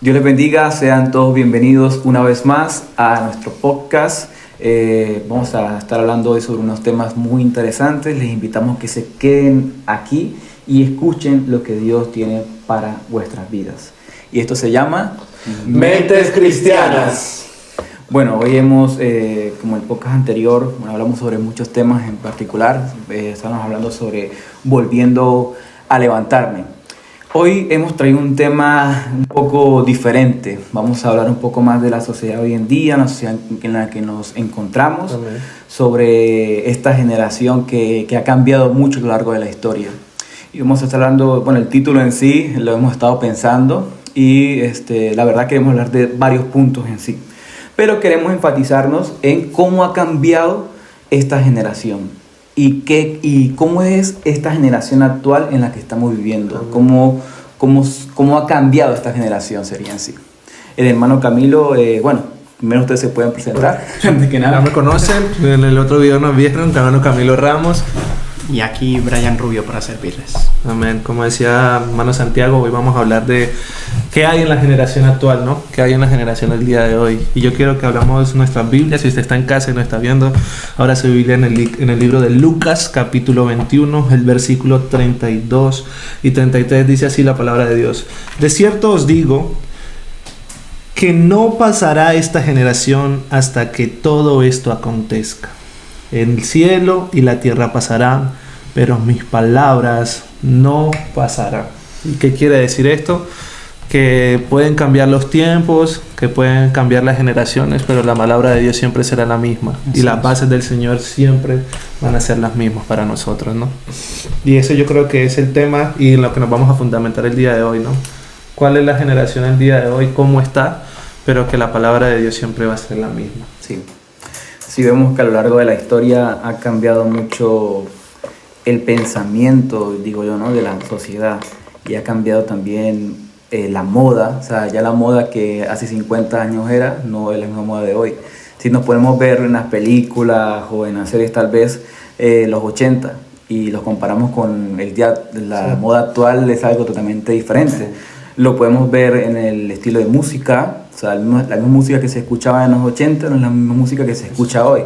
Dios les bendiga, sean todos bienvenidos una vez más a nuestro podcast. Vamos a estar hablando hoy sobre unos temas muy interesantes. Les invitamos que se queden aquí y escuchen lo que Dios tiene para vuestras vidas. Y esto se llama Mentes Cristianas. Bueno, hoy hemos, como el podcast anterior, hablamos sobre muchos temas en particular. Estamos hablando sobre volviendo a levantarme. Hoy hemos traído un tema un poco diferente. Vamos a hablar un poco más de la sociedad hoy en día, la sociedad en la que nos encontramos, Amén. sobre esta generación que ha cambiado mucho a lo largo de la historia. Y vamos a estar hablando, bueno, el título en sí lo hemos estado pensando y la verdad queremos hablar de varios puntos en sí. Pero queremos enfatizarnos en cómo ha cambiado esta generación. ¿Y cómo es esta generación actual en la que estamos viviendo? ¿Cómo ha cambiado esta generación sería en sí? El hermano Camilo, primero ustedes se pueden presentar. Antes que nada. Ya me conocen, en el otro video nos vieron, hermano Camilo Ramos. Y aquí Brian Rubio para servirles. Amén. Como decía hermano Santiago, hoy vamos a hablar de qué hay en la generación actual, ¿no? ¿Qué hay en la generación del día de hoy? Y yo quiero que hablamos de nuestras Biblias. Si usted está en casa y no está viendo, ahora su Biblia en el libro de Lucas, capítulo 21, el versículo 32 y 33 dice así la palabra de Dios. De cierto os digo que no pasará esta generación hasta que todo esto acontezca. El cielo y la tierra pasarán, pero mis palabras no pasarán. ¿Y qué quiere decir esto? Que pueden cambiar los tiempos, que pueden cambiar las generaciones, pero la palabra de Dios siempre será la misma. Y las bases del Señor siempre van a ser las mismas para nosotros, ¿no? Y eso yo creo que es el tema y en lo que nos vamos a fundamentar el día de hoy, ¿no? ¿Cuál es la generación el día de hoy? ¿Cómo está? Pero que la palabra de Dios siempre va a ser la misma. Sí. Sí, vemos que a lo largo de la historia ha cambiado mucho el pensamiento, digo yo, ¿no?, de la sociedad, y ha cambiado también la moda. O sea, ya la moda que hace 50 años era, no es la misma moda de hoy. Si nos podemos ver en las películas o en las series tal vez los 80 y los comparamos con la moda actual, es algo totalmente diferente. Lo podemos ver en el estilo de música. O sea, la misma música que se escuchaba en los 80 no es la misma música que se escucha hoy.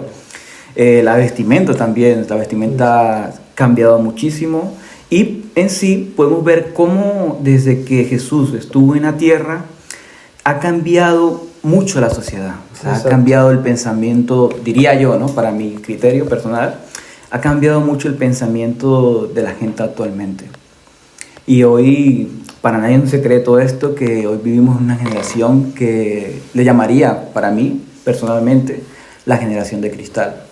La vestimenta también, la vestimenta ha cambiado muchísimo. Y en sí podemos ver cómo desde que Jesús estuvo en la tierra ha cambiado mucho la sociedad. O sea, ha cambiado el pensamiento, diría yo, ¿no?, para mi criterio personal, ha cambiado mucho el pensamiento de la gente actualmente. Y hoy, para nadie es un secreto esto, que hoy vivimos en una generación que le llamaría, para mí, personalmente, la generación de cristal.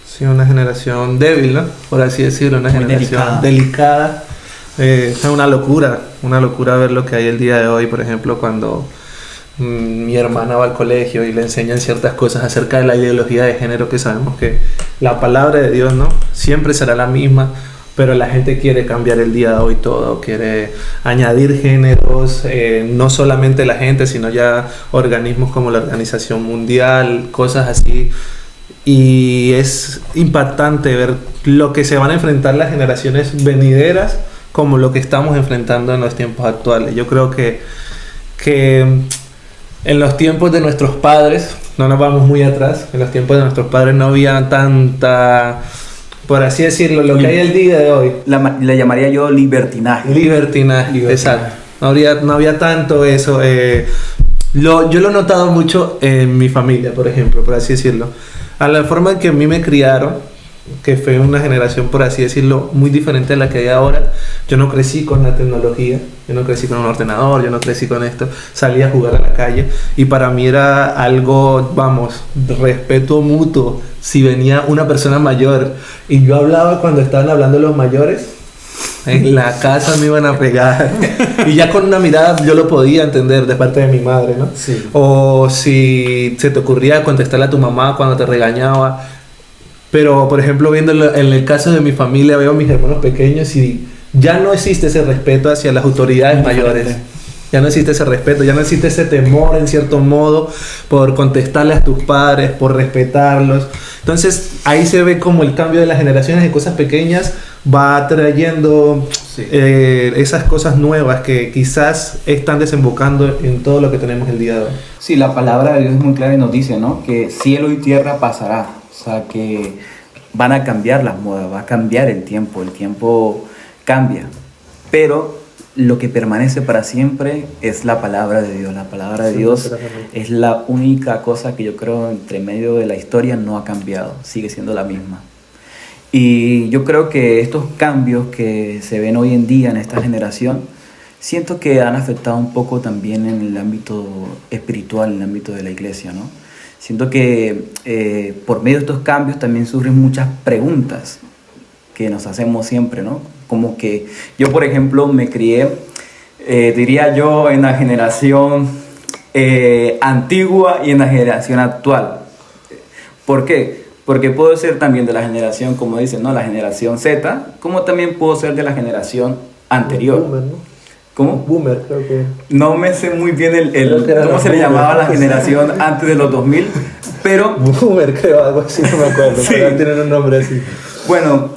Sí, una generación débil, ¿no? Por así decirlo, una muy generación delicada. Es una locura ver lo que hay el día de hoy, por ejemplo, cuando mi hermana va al colegio y le enseñan ciertas cosas acerca de la ideología de género, que sabemos que la palabra de Dios, ¿no?, siempre será la misma. Pero la gente quiere cambiar el día de hoy todo, quiere añadir géneros, no solamente la gente, sino ya organismos como la Organización Mundial, cosas así. Y es impactante ver lo que se van a enfrentar las generaciones venideras como lo que estamos enfrentando en los tiempos actuales. Yo creo que en los tiempos de nuestros padres, no nos vamos muy atrás, en los tiempos de nuestros padres no había tanta... Por así decirlo, lo que hay el día de hoy. Le llamaría yo libertinaje. Libertinaje, exacto. No había tanto eso. Yo lo he notado mucho en mi familia, por ejemplo, por así decirlo. A la forma en que a mí me criaron, que fue una generación, por así decirlo, muy diferente a la que hay ahora. Yo no crecí con la tecnología, yo no crecí con un ordenador, yo no crecí con esto. Salí a jugar a la calle y para mí era algo, respeto mutuo. Si venía una persona mayor y yo hablaba cuando estaban hablando los mayores, en la casa me iban a pegar. Y ya con una mirada yo lo podía entender de parte de mi madre, ¿no? Sí. O si se te ocurría contestarle a tu mamá cuando te regañaba. Pero, por ejemplo, viéndolo en el caso de mi familia, veo a mis hermanos pequeños y ya no existe ese respeto hacia las autoridades mayores. Ya no existe ese respeto, ya no existe ese temor, en cierto modo, por contestarle a tus padres, por respetarlos. Entonces, ahí se ve como el cambio de las generaciones de cosas pequeñas va trayendo Sí. esas cosas nuevas que quizás están desembocando en todo lo que tenemos el día de hoy. Sí, la palabra de Dios es muy clara y nos dice, ¿no? Que cielo y tierra pasará. O sea, que van a cambiar las modas, va a cambiar el tiempo cambia. Pero lo que permanece para siempre es la palabra de Dios. La palabra de Dios es la única cosa que yo creo entre medio de la historia no ha cambiado, sigue siendo la misma. Y yo creo que estos cambios que se ven hoy en día en esta generación, siento que han afectado un poco también en el ámbito espiritual, en el ámbito de la iglesia, ¿no? Siento que por medio de estos cambios también surgen muchas preguntas que nos hacemos siempre, ¿no? Como que yo, por ejemplo, me crié, diría yo, en la generación antigua y en la generación actual. ¿Por qué? Porque puedo ser también de la generación, como dicen, ¿no? La generación Z, como también puedo ser de la generación anterior. Boomer, ¿no? ¿Cómo? Boomer, creo que. No me sé muy bien cómo se le llamaba a la generación antes de los 2000, pero... Boomer, creo, algo así, no me acuerdo, Sí. pero tienen un nombre así. Bueno,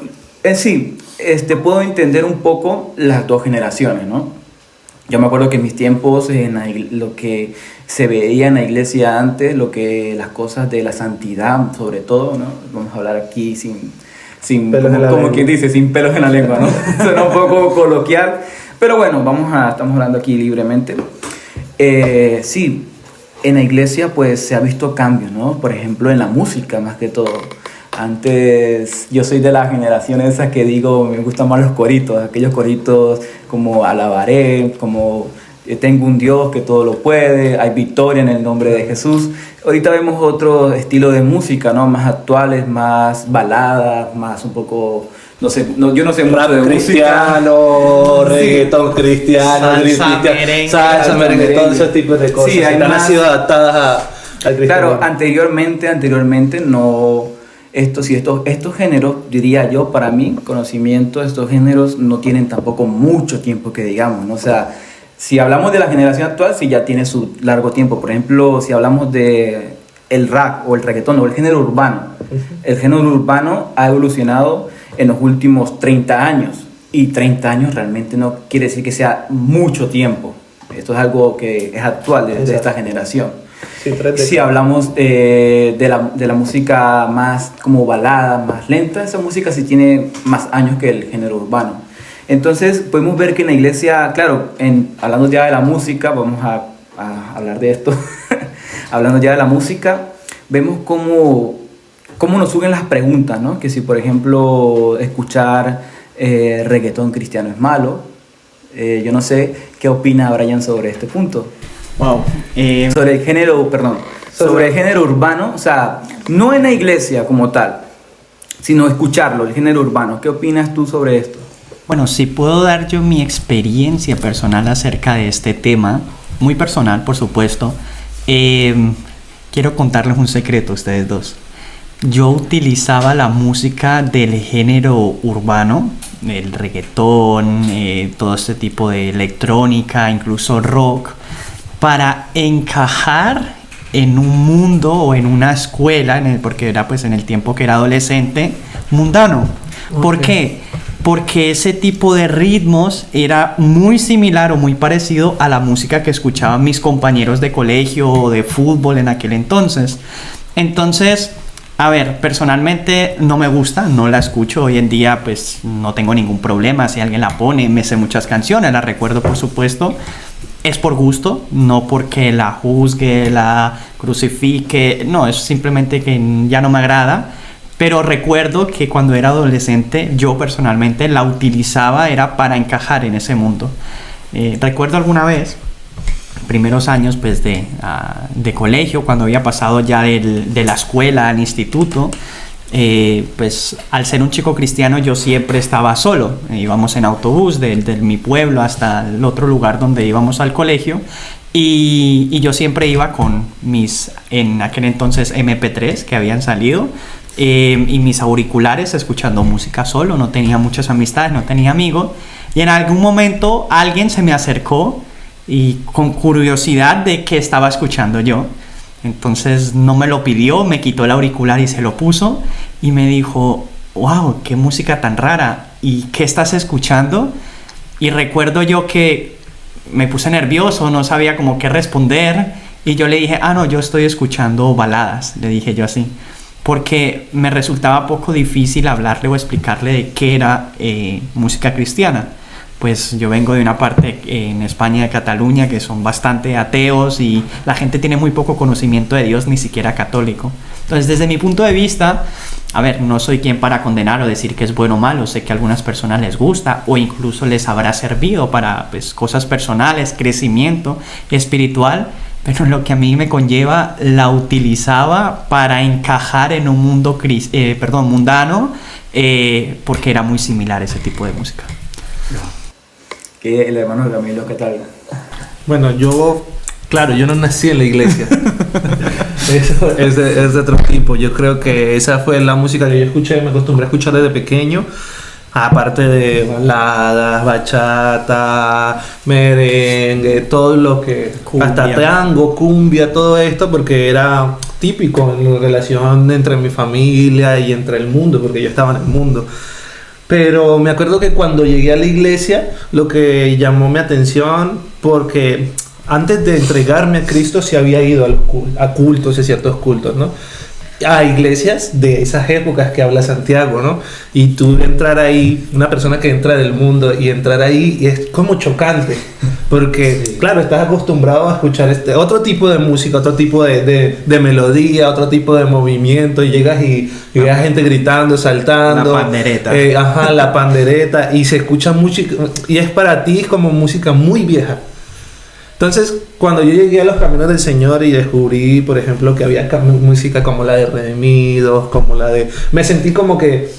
sí, puedo entender un poco las dos generaciones, ¿no? Yo me acuerdo que en mis tiempos, lo que se veía en la iglesia antes, las cosas de la santidad, sobre todo, ¿no? Vamos a hablar aquí sin Pelos en la como lengua. quien dice, sin pelos en la lengua, ¿no? Suena un poco coloquial, pero bueno, estamos hablando aquí libremente. Sí, en la iglesia pues se ha visto cambios, ¿no? Por ejemplo, en la música más que todo. Antes, yo soy de la generación esa que digo, me gustan más los coritos, aquellos coritos como alabaré, como tengo un Dios que todo lo puede, hay victoria en el nombre de Jesús. Ahorita vemos otro estilo de música, ¿no? Más actuales, más baladas, más un poco, no sé, yo no sé mucho de cristiano, música. reggaetón cristiano, salsa, merengue, todos esos tipos de cosas. Sí, hay han más- sido adaptadas al cristianismo. Claro, anteriormente no, estos géneros, diría yo, para mi conocimiento, estos géneros no tienen tampoco mucho tiempo que digamos, ¿no? O sea, si hablamos de la generación actual, sí ya tiene su largo tiempo. Por ejemplo, si hablamos de el rap o el reggaetón o el género urbano, el género urbano ha evolucionado en los últimos 30 años. Y 30 años realmente no quiere decir que sea mucho tiempo. Esto es algo que es actual de esta generación. Sí, 3 Si hablamos de la música más como balada, más lenta, esa música sí tiene más años que el género urbano. Entonces podemos ver que en la iglesia, claro, hablando ya de la música, vamos a hablar de esto, hablando ya de la música, vemos cómo nos suben las preguntas, ¿no? Que si por ejemplo escuchar reggaetón cristiano es malo, yo no sé qué opina Brian sobre este punto. Wow. Sobre el género urbano, o sea, no en la iglesia como tal, sino escucharlo, el género urbano. ¿Qué opinas tú sobre esto? Bueno, si puedo dar yo mi experiencia personal acerca de este tema, muy personal, por supuesto. Quiero contarles un secreto a ustedes dos. Yo utilizaba la música del género urbano, el reggaetón, todo este tipo de electrónica, incluso rock, para encajar en un mundo o en una escuela, porque era pues en el tiempo que era adolescente, mundano. ¿Por qué? Porque ese tipo de ritmos era muy similar o muy parecido a la música que escuchaban mis compañeros de colegio o de fútbol en aquel entonces. Entonces, a ver, personalmente no me gusta, no la escucho. Hoy en día pues no tengo ningún problema. Si alguien la pone, me sé muchas canciones, la recuerdo por supuesto. Es por gusto, no porque la juzgue, la crucifique. No, es simplemente que ya no me agrada. Pero recuerdo que cuando era adolescente, yo personalmente la utilizaba, era para encajar en ese mundo. Recuerdo alguna vez, primeros años pues de colegio, cuando había pasado ya de la escuela al instituto, pues al ser un chico cristiano yo siempre estaba solo. Íbamos en autobús de mi pueblo hasta el otro lugar donde íbamos al colegio. Y yo siempre iba con en aquel entonces MP3 que habían salido, y mis auriculares escuchando música solo. No tenía muchas amistades, no tenía amigos, y en algún momento alguien se me acercó y con curiosidad de qué estaba escuchando yo. Entonces no me lo pidió, me quitó el auricular y se lo puso y me dijo: wow, qué música tan rara, ¿y qué estás escuchando? Y recuerdo yo que me puse nervioso, no sabía como qué responder. Y yo le dije, no, yo estoy escuchando baladas, le dije yo así. Porque me resultaba poco difícil hablarle o explicarle de qué era música cristiana. Pues yo vengo de una parte en España, de Cataluña, que son bastante ateos y la gente tiene muy poco conocimiento de Dios, ni siquiera católico. Entonces, desde mi punto de vista, a ver, no soy quien para condenar o decir que es bueno o malo. Sé que a algunas personas les gusta o incluso les habrá servido para pues, cosas personales, crecimiento espiritual, pero lo que a mí me conlleva la utilizaba para encajar en un mundo mundano, porque era muy similar ese tipo de música. ¿Qué el hermano Camilo, qué tal? Bueno, yo no nací en la iglesia. Eso es de otro tipo. Yo creo que esa fue la música que yo escuché, me acostumbré a escuchar desde pequeño. Aparte de baladas, bachata, merengue, todo lo que... Cumbia. Hasta tango, cumbia, todo esto, porque era típico en la relación entre mi familia y entre el mundo, porque yo estaba en el mundo. Pero me acuerdo que cuando llegué a la iglesia, lo que llamó mi atención, porque antes de entregarme a Cristo sí había ido a cultos, a ciertos cultos, ¿no? A iglesias de esas épocas que habla Santiago, ¿no? Y tú entrar ahí, una persona que entra del mundo y entrar ahí es como chocante, porque sí, claro, estás acostumbrado a escuchar otro tipo de música, otro tipo de melodía, otro tipo de movimiento, y llegas y ves a gente gritando, saltando. La pandereta. La pandereta, y se escucha música, y es para ti como música muy vieja. Entonces, cuando yo llegué a los caminos del Señor y descubrí, por ejemplo, que había música como la de Redimidos, como la de... Me sentí como que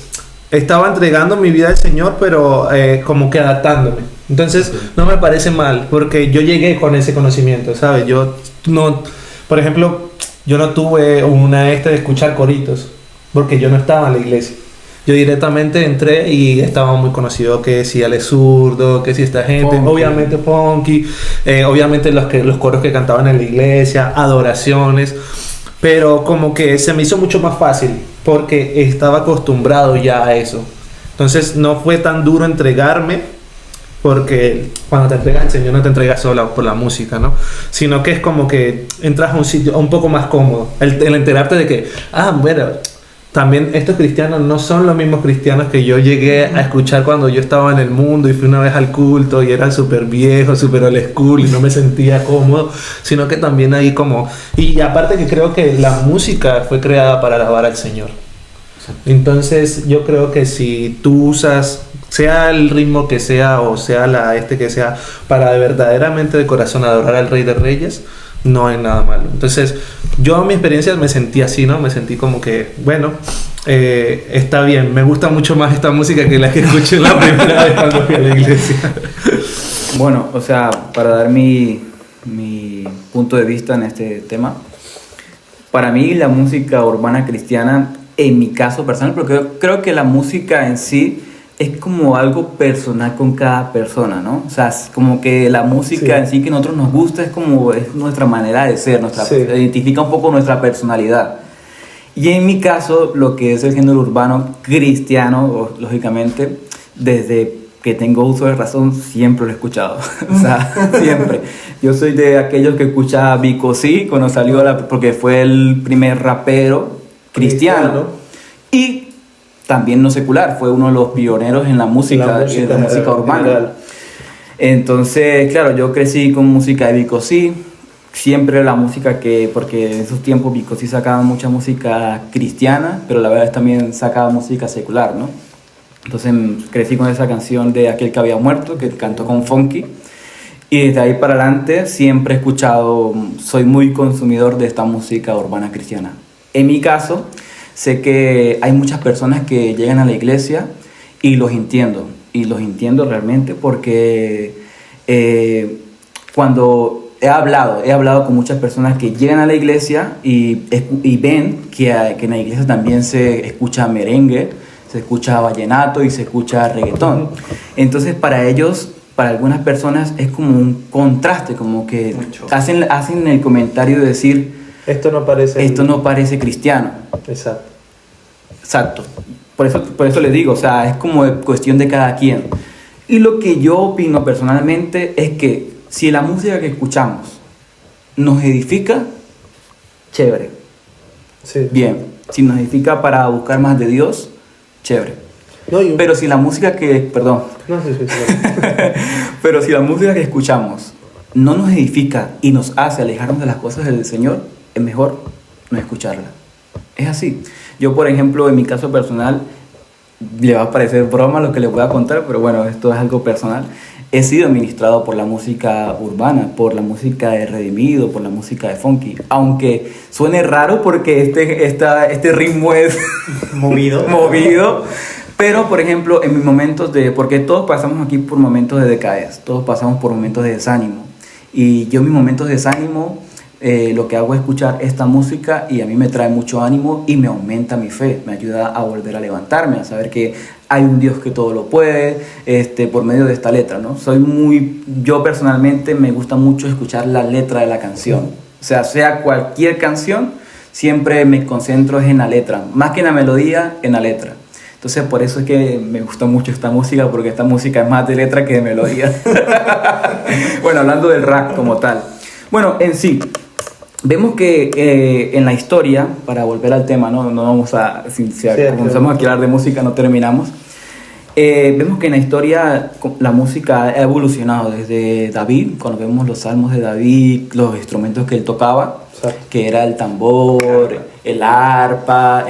estaba entregando mi vida al Señor, pero como que adaptándome. Entonces, no me parece mal, porque yo llegué con ese conocimiento, ¿sabes? Yo no... Por ejemplo, yo no tuve de escuchar coritos, porque yo no estaba en la iglesia. Yo directamente entré y estaba muy conocido que si Alex Zurdo, que si esta gente, funky. Obviamente funky, obviamente los coros que cantaban en la iglesia, adoraciones, pero como que se me hizo mucho más fácil porque estaba acostumbrado ya a eso. Entonces no fue tan duro entregarme, porque cuando te entregas al Señor no te entregas solo por la música, ¿no? Sino que es como que entras a un sitio un poco más cómodo, el enterarte de que, bueno, también estos cristianos no son los mismos cristianos que yo llegué a escuchar cuando yo estaba en el mundo y fui una vez al culto y eran súper viejos, súper old school y no me sentía cómodo, sino que también ahí como... Y aparte que creo que la música fue creada para alabar al Señor. Entonces yo creo que si tú usas, sea el ritmo que sea o sea que sea, para verdaderamente de corazón adorar al Rey de Reyes, no hay nada malo. Entonces yo en mi experiencia me sentí así, ¿no? Me sentí como que, bueno, está bien, me gusta mucho más esta música que la que escuché la primera vez cuando fui a la iglesia. Bueno, o sea, para dar mi punto de vista en este tema, para mí la música urbana cristiana, en mi caso personal, porque creo que la música en sí es como algo personal con cada persona, ¿no? O sea, es como que la música en sí que a nosotros nos gusta es nuestra manera de ser, identifica un poco nuestra personalidad. Y en mi caso, lo que es el género urbano cristiano, lógicamente, desde que tengo uso de razón, siempre lo he escuchado. O sea, siempre. Yo soy de aquellos que escuchaba Vico C cuando salió, porque fue el primer rapero cristiano. Y también no secular, fue uno de los pioneros en la música urbana. General. Entonces, claro, yo crecí con música de Vico C, siempre la música porque en esos tiempos Vico C sacaba mucha música cristiana, pero la verdad es también sacaba música secular, ¿no? Entonces crecí con esa canción de Aquel que había muerto, que cantó con Funky, y desde ahí para adelante siempre he escuchado, soy muy consumidor de esta música urbana cristiana. En mi caso, sé que hay muchas personas que llegan a la iglesia y los entiendo realmente porque cuando he hablado con muchas personas que llegan a la iglesia y ven que en la iglesia también se escucha merengue, se escucha vallenato y se escucha reggaetón. Entonces para ellos, para algunas personas es como un contraste, como que hacen el comentario de decir: esto no parece cristiano. Exacto. Por eso les digo, o sea, es como cuestión de cada quien. Y lo que yo opino personalmente es que si la música que escuchamos nos edifica, chévere. Sí. Bien, si nos edifica para buscar más de Dios, chévere. No, Pero si la música que, perdón, No, sí, sí, sí. pero si la música que escuchamos no nos edifica y nos hace alejarnos de las cosas del Señor, es mejor no escucharla. Es así. Yo, por ejemplo, en mi caso personal, le va a parecer broma lo que les voy a contar, pero bueno, esto es algo personal. He sido ministrado por la música urbana, por la música de Redimido, por la música de Funky. Aunque suene raro porque este ritmo es movido. Pero, por ejemplo, en mis momentos porque todos pasamos aquí por momentos de decadencia, todos pasamos por momentos de desánimo. Y yo en mis momentos de desánimo, lo que hago es escuchar esta música y a mí me trae mucho ánimo y me aumenta mi fe, me ayuda a volver a levantarme, a saber que hay un Dios que todo lo puede, por medio de esta letra, ¿no? Yo personalmente me gusta mucho escuchar la letra de la canción. O sea cualquier canción, siempre me concentro en la letra, más que en la melodía, en la letra. Entonces por eso es que me gusta mucho esta música, porque esta música es más de letra que de melodía. Bueno, hablando del rap como tal. Bueno, en sí, vemos que en la historia, para volver al tema, no vamos a, si comenzamos a hablar de música no terminamos. Vemos que en la historia la música ha evolucionado desde David, cuando vemos los salmos de David, los instrumentos que él tocaba, que era el tambor, el arpa,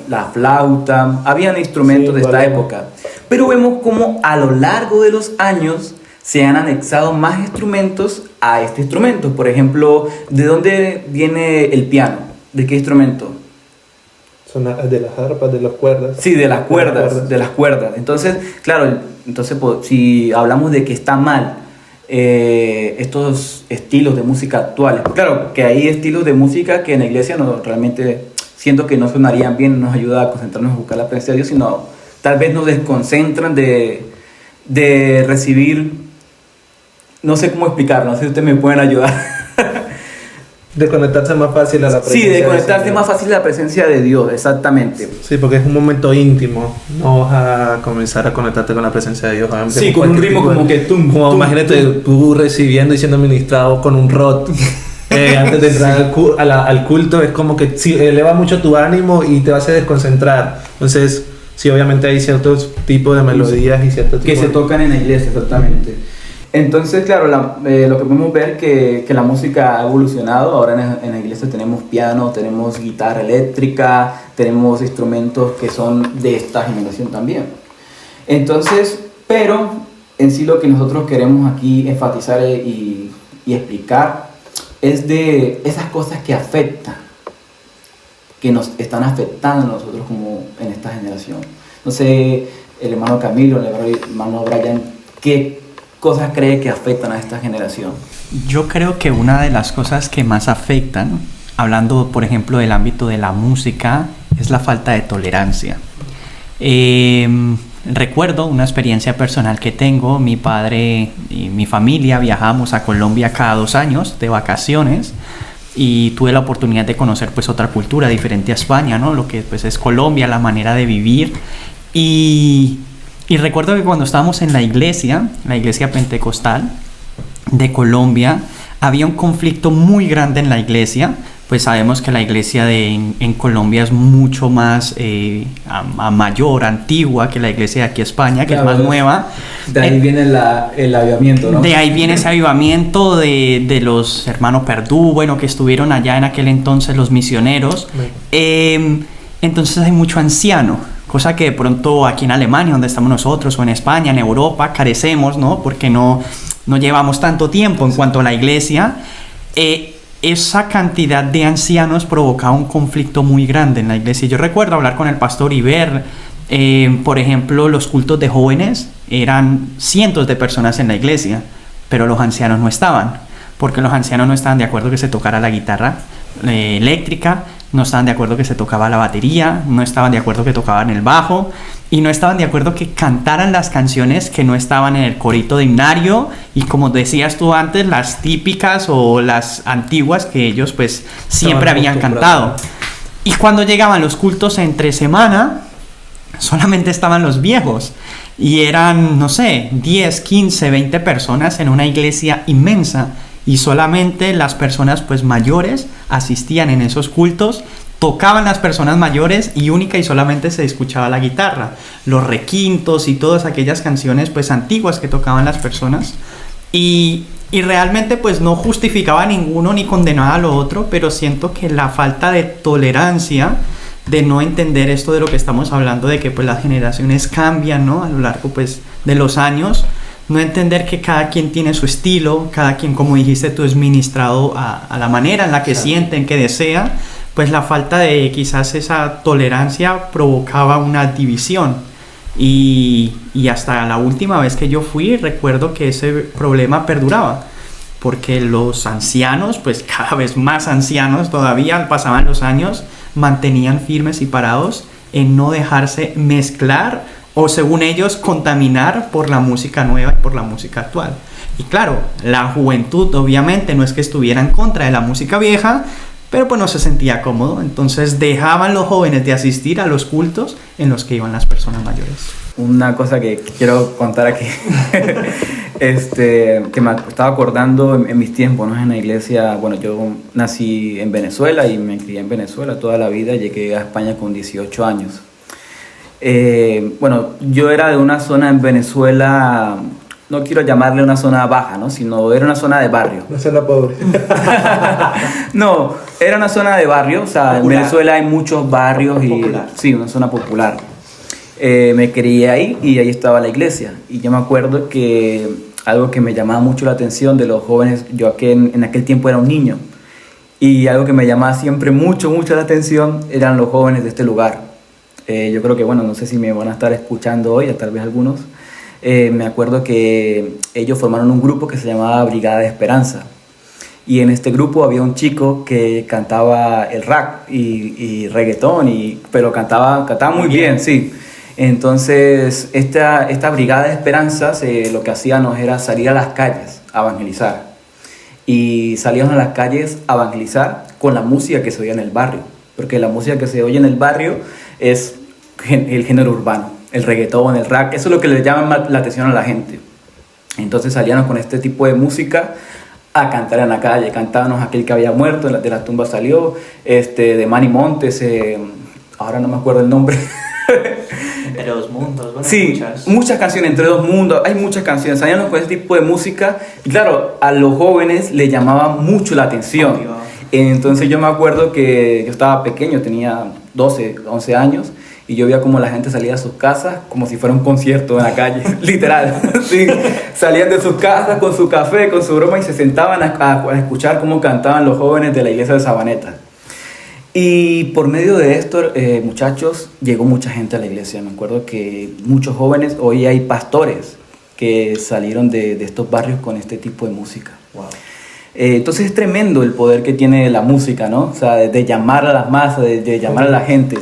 la flauta, habían instrumentos de esta época. Pero vemos cómo a lo largo de los años se han anexado más instrumentos a este instrumento. Por ejemplo, ¿de dónde viene el piano? ¿De qué instrumento? Son de las arpas, de las cuerdas. Sí, de las cuerdas. Entonces, claro, si hablamos de que está mal estos estilos de música actuales, claro, que hay estilos de música que en la iglesia realmente siento que no sonarían bien, no nos ayuda a concentrarnos en buscar la presencia de Dios, sino tal vez nos desconcentran de recibir, no sé cómo explicarlo, no sé si ustedes me pueden ayudar. De conectarse más fácil a la presencia. Sí, de conectarse más fácil a la presencia de Dios, exactamente. Sí, porque es un momento íntimo. No vas a comenzar a conectarte con la presencia de Dios. Sí, con un ritmo como que imagínate tú recibiendo y siendo ministrado con un rot. Antes de entrar al culto, es como que sí, eleva mucho tu ánimo y te vas a desconcentrar. Entonces, sí, obviamente hay ciertos tipos de melodías y ciertos tipos que se tocan en la iglesia, exactamente. Entonces, claro, lo que podemos ver que la música ha evolucionado. Ahora en la iglesia tenemos piano, tenemos guitarra eléctrica, tenemos instrumentos que son de esta generación también. Entonces, pero en sí lo que nosotros queremos aquí enfatizar y explicar es de esas cosas que afectan, que nos están afectando a nosotros como en esta generación. No sé, el hermano Camilo, el hermano Brian, ¿qué cosas cree que afectan a esta generación? Yo creo que una de las cosas que más afectan, hablando por ejemplo del ámbito de la música, es la falta de tolerancia. Recuerdo una experiencia personal que tengo. Mi padre y mi familia viajamos a Colombia cada 2 años de vacaciones y tuve la oportunidad de conocer pues otra cultura diferente a España, ¿no? Lo que pues es Colombia, la manera de vivir. Y recuerdo que cuando estábamos en la iglesia pentecostal de Colombia, había un conflicto muy grande en la iglesia. Pues sabemos que la iglesia en Colombia es mucho más mayor, antigua que la iglesia de aquí en España, que claro, es más nueva. De ahí viene el avivamiento, ¿no? De ahí viene ese avivamiento de los hermanos Perdú, bueno, que estuvieron allá en aquel entonces los misioneros. Entonces hay mucho anciano, cosa que de pronto aquí en Alemania, donde estamos nosotros, o en España, en Europa, carecemos, ¿no? Porque no llevamos tanto tiempo en cuanto a la iglesia. Esa cantidad de ancianos provocaba un conflicto muy grande en la iglesia. Yo recuerdo hablar con el pastor y ver, por ejemplo, los cultos de jóvenes, eran cientos de personas en la iglesia, pero los ancianos no estaban, porque los ancianos no estaban de acuerdo que se tocara la guitarra eléctrica, no estaban de acuerdo que se tocaba la batería, no estaban de acuerdo que tocaban el bajo y no estaban de acuerdo que cantaran las canciones que no estaban en el corito de himnario y, como decías tú antes, las típicas o las antiguas que ellos pues siempre habían cantado. Y cuando llegaban los cultos entre semana, solamente estaban los viejos. Y eran, no sé, 10, 15, 20 personas en una iglesia inmensa. Y solamente las personas pues mayores asistían en esos cultos, tocaban las personas mayores y única y solamente se escuchaba la guitarra, los requintos y todas aquellas canciones pues antiguas que tocaban las personas. Y realmente pues no justificaba a ninguno ni condenaba a lo otro, pero siento que la falta de tolerancia, de no entender esto de lo que estamos hablando, de que pues las generaciones cambian, ¿no? A lo largo pues de los años, no entender que cada quien tiene su estilo, cada quien, como dijiste tú, es ministrado a la manera en la que sienten, que desea, pues la falta de quizás esa tolerancia provocaba una división. Y hasta la última vez que yo fui, recuerdo que ese problema perduraba, porque los ancianos, pues cada vez más ancianos todavía, pasaban los años, mantenían firmes y parados en no dejarse mezclar o, según ellos, contaminar por la música nueva y por la música actual. Y claro, la juventud obviamente no es que estuviera en contra de la música vieja, pero pues no se sentía cómodo, entonces dejaban los jóvenes de asistir a los cultos en los que iban las personas mayores. Una cosa que quiero contar aquí, que me estaba acordando en mis tiempos, ¿no? En la iglesia. Bueno, yo nací en Venezuela y me crié en Venezuela toda la vida. Llegué a España con 18 años. Bueno, yo era de una zona en Venezuela, no quiero llamarle una zona baja, ¿no? Sino era una zona de barrio. Una zona pobre. No, era una zona de barrio, o sea, popular. En Venezuela hay muchos barrios y Popular. sí, una zona popular. Me crié ahí y ahí estaba la iglesia. Y yo me acuerdo que algo que me llamaba mucho la atención de los jóvenes, yo en aquel tiempo era un niño, y algo que me llamaba siempre mucho la atención eran los jóvenes de este lugar. Yo creo que, bueno, no sé si me van a estar escuchando hoy, tal vez algunos. Me acuerdo que ellos formaron un grupo que se llamaba Brigada de Esperanza. Y en este grupo había un chico que cantaba el rap y reggaetón, pero cantaba muy bien, sí. Entonces, esta Brigada de Esperanza, lo que hacíamos era salir a las calles a evangelizar. Y salíamos a las calles a evangelizar con la música que se oía en el barrio. Porque la música que se oye en el barrio es el género urbano, el reggaetón, el rap. Eso es lo que le llama la atención a la gente. Entonces salíamos con este tipo de música a cantar en la calle. Cantábamos Aquel que había muerto, de la tumba salió, de Manny Montes, ahora no me acuerdo el nombre. Entre dos mundos, bueno, sí, muchas canciones, Entre dos mundos, hay muchas canciones. Salíamos con este tipo de música y claro, a los jóvenes les llamaba mucho la atención. Entonces yo me acuerdo que yo estaba pequeño, tenía 12, 11 años, y yo veía como la gente salía de sus casas como si fuera un concierto en la calle, literal. Sí, salían de sus casas con su café, con su broma, y se sentaban a escuchar cómo cantaban los jóvenes de la iglesia de Sabaneta. Y por medio de esto, muchachos, llegó mucha gente a la iglesia. Me acuerdo que muchos jóvenes, hoy hay pastores que salieron de estos barrios con este tipo de música. Wow. Entonces es tremendo el poder que tiene la música, ¿no? O sea, de llamar a las masas, de llamar a la gente.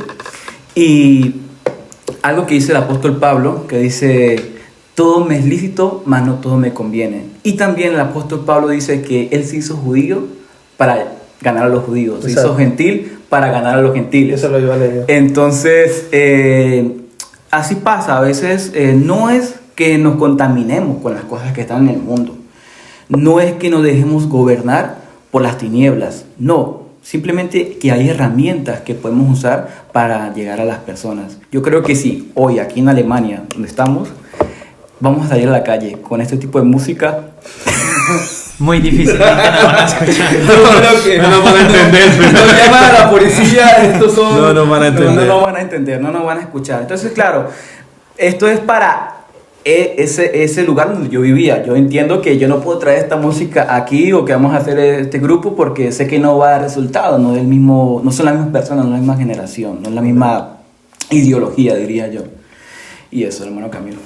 Y algo que dice el apóstol Pablo, que dice, todo me es lícito, mas no todo me conviene. Y también el apóstol Pablo dice que él se hizo judío para ganar a los judíos, se hizo gentil para ganar a los gentiles. Eso lo iba a leer. Entonces, así pasa. A veces no es que nos contaminemos con las cosas que están en el mundo. No es que nos dejemos gobernar por las tinieblas. No, simplemente que hay herramientas que podemos usar para llegar a las personas. Yo creo que si hoy aquí en Alemania, donde estamos, vamos a salir a la calle con este tipo de música, muy difícil, no van a escuchar. No nos van a entender. Nos llaman a la policía, estos son... No nos van a entender. No nos van a entender, no nos van a escuchar. Entonces, claro, esto es para ese lugar donde yo vivía. Yo entiendo que yo no puedo traer esta música aquí o que vamos a hacer este grupo porque sé que no va a dar resultado, no son las mismas personas, no es la misma generación, no es la misma ideología, diría yo. Y eso, hermano Camilo.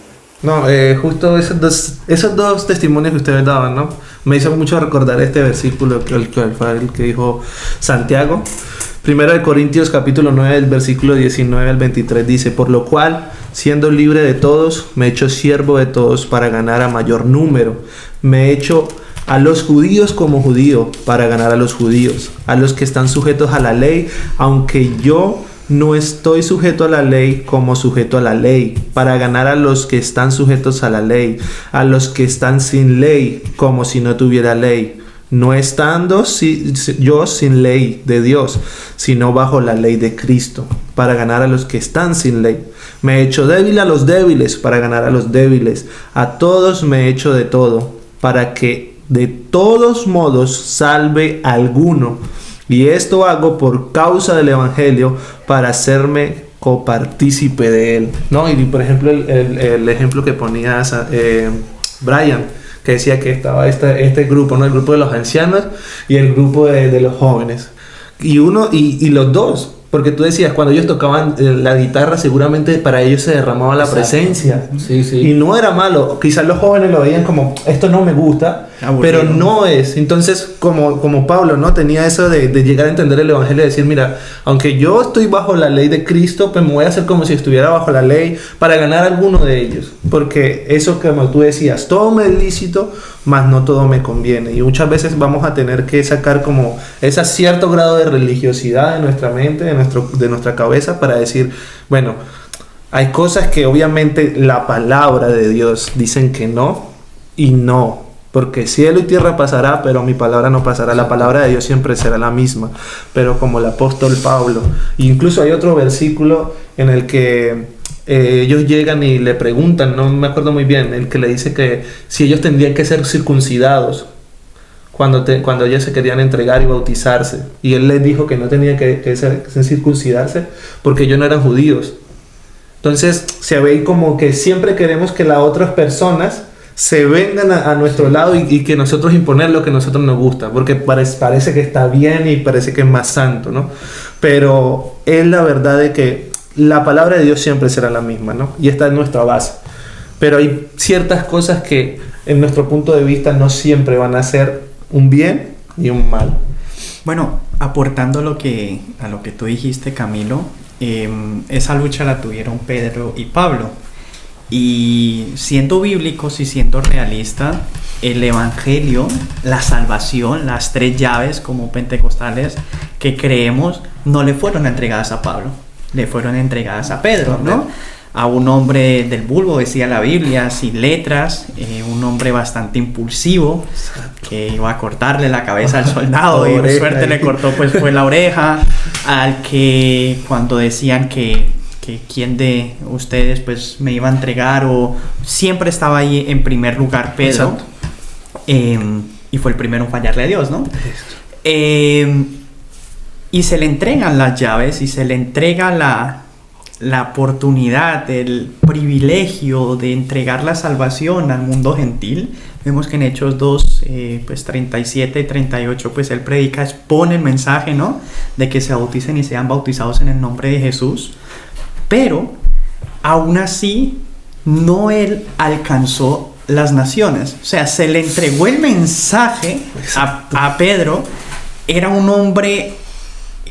No, justo esos dos testimonios que ustedes daban, ¿no? Me hizo mucho recordar este versículo el que dijo Santiago. 1 Corintios capítulo 9, del versículo 19 al 23 dice: por lo cual, siendo libre de todos, me he hecho siervo de todos para ganar a mayor número. Me he hecho a los judíos como judío para ganar a los judíos, a los que están sujetos a la ley, aunque yo no estoy sujeto a la ley como sujeto a la ley, para ganar a los que están sujetos a la ley, a los que están sin ley, como si no tuviera ley. No estando yo sin ley de Dios, sino bajo la ley de Cristo, para ganar a los que están sin ley. Me he hecho débil a los débiles, para ganar a los débiles. A todos me he hecho de todo, para que de todos modos salve a alguno. Y esto hago por causa del Evangelio, para hacerme copartícipe de él. ¿No? Y por ejemplo, el ejemplo que ponía Brian, que decía que estaba este grupo, ¿no? El grupo de los ancianos y el grupo de los jóvenes. Y los dos, porque tú decías, cuando ellos tocaban la guitarra, seguramente para ellos se derramaba la presencia. Sí, sí. Y no era malo. Quizás los jóvenes lo veían como, esto no me gusta, aburrido. pero no es. Entonces, como Pablo, ¿no? Tenía eso de llegar a entender el Evangelio y decir, mira, aunque yo estoy bajo la ley de Cristo, pues me voy a hacer como si estuviera bajo la ley para ganar a alguno de ellos. Porque eso, como tú decías, todo me es lícito, mas no todo me conviene. Y muchas veces vamos a tener que sacar como ese cierto grado de religiosidad de nuestra mente, de nuestra cabeza, para decir, bueno, hay cosas que obviamente la palabra de Dios dicen que no y no. Porque cielo y tierra pasará, pero mi palabra no pasará. La palabra de Dios siempre será la misma. Pero como el apóstol Pablo. Incluso hay otro versículo en el que ellos llegan y le preguntan, no me acuerdo muy bien, el que le dice que si ellos tendrían que ser circuncidados cuando ellos se querían entregar y bautizarse. Y él les dijo que no tenían que circuncidarse porque ellos no eran judíos. Entonces se ve como que siempre queremos que las otras personas se vengan a nuestro lado y que nosotros imponer lo que a nosotros nos gusta, porque parece que está bien y parece que es más santo, ¿no? Pero es la verdad de que la palabra de Dios siempre será la misma, ¿no? Y esta es nuestra base. Pero hay ciertas cosas que en nuestro punto de vista no siempre van a ser un bien y un mal. Bueno, aportando a lo que tú dijiste, Camilo, esa lucha la tuvieron Pedro y Pablo. Y siendo bíblicos y siendo realistas, el Evangelio, la salvación, las 3 llaves como pentecostales que creemos, no le fueron entregadas a Pablo, le fueron entregadas a Pedro, ¿no? A un hombre del vulgo, decía la Biblia, sin letras, un hombre bastante impulsivo, que iba a cortarle la cabeza al soldado y por suerte le cortó pues fue la oreja, al que cuando decían que quién de ustedes pues me iba a entregar, o siempre estaba ahí en primer lugar Pedro, y fue el primero en fallarle a Dios, ¿no? Y se le entregan las llaves y se le entrega la oportunidad, el privilegio de entregar la salvación al mundo gentil. Vemos que en Hechos 2, pues 37 y 38, pues él predica, expone el mensaje, ¿no? De que se bauticen y sean bautizados en el nombre de Jesús. Pero, aún así, no él alcanzó las naciones. O sea, se le entregó el mensaje a Pedro. Era un hombre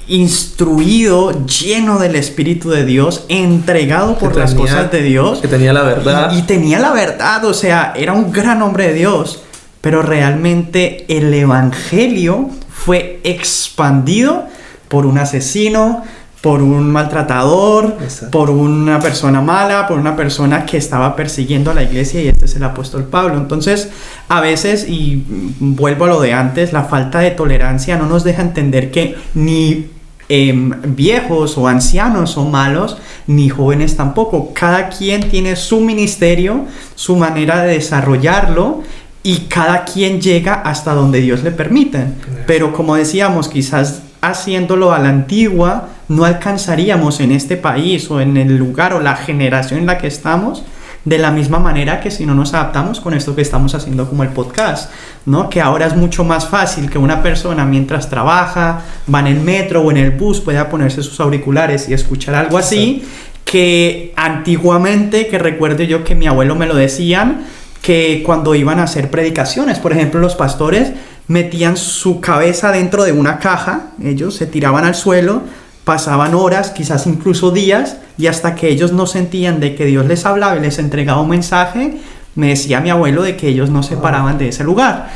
instruido, lleno del Espíritu de Dios, entregado por las cosas de Dios, que tenía la verdad y tenía la verdad, o sea, era un gran hombre de Dios, pero realmente el Evangelio fue expandido por un asesino, por un maltratador, por una persona mala, por una persona que estaba persiguiendo a la iglesia, y este es el apóstol Pablo. Entonces, a veces, y vuelvo a lo de antes, la falta de tolerancia no nos deja entender que ni viejos o ancianos son malos, ni jóvenes tampoco. Cada quien tiene su ministerio, su manera de desarrollarlo, y cada quien llega hasta donde Dios le permite. Pero como decíamos, quizás haciéndolo a la antigua no alcanzaríamos en este país o en el lugar o la generación en la que estamos de la misma manera que si no nos adaptamos con esto que estamos haciendo como el podcast, ¿no? Que ahora es mucho más fácil que una persona mientras trabaja, va en el metro o en el bus, pueda ponerse sus auriculares y escuchar algo así, que antiguamente, que recuerdo yo que mi abuelo me lo decían, que cuando iban a hacer predicaciones, por ejemplo, los pastores metían su cabeza dentro de una caja, ellos se tiraban al suelo, pasaban horas, quizás incluso días, y hasta que ellos no sentían de que Dios les hablaba y les entregaba un mensaje, me decía mi abuelo de que ellos no se paraban de ese lugar.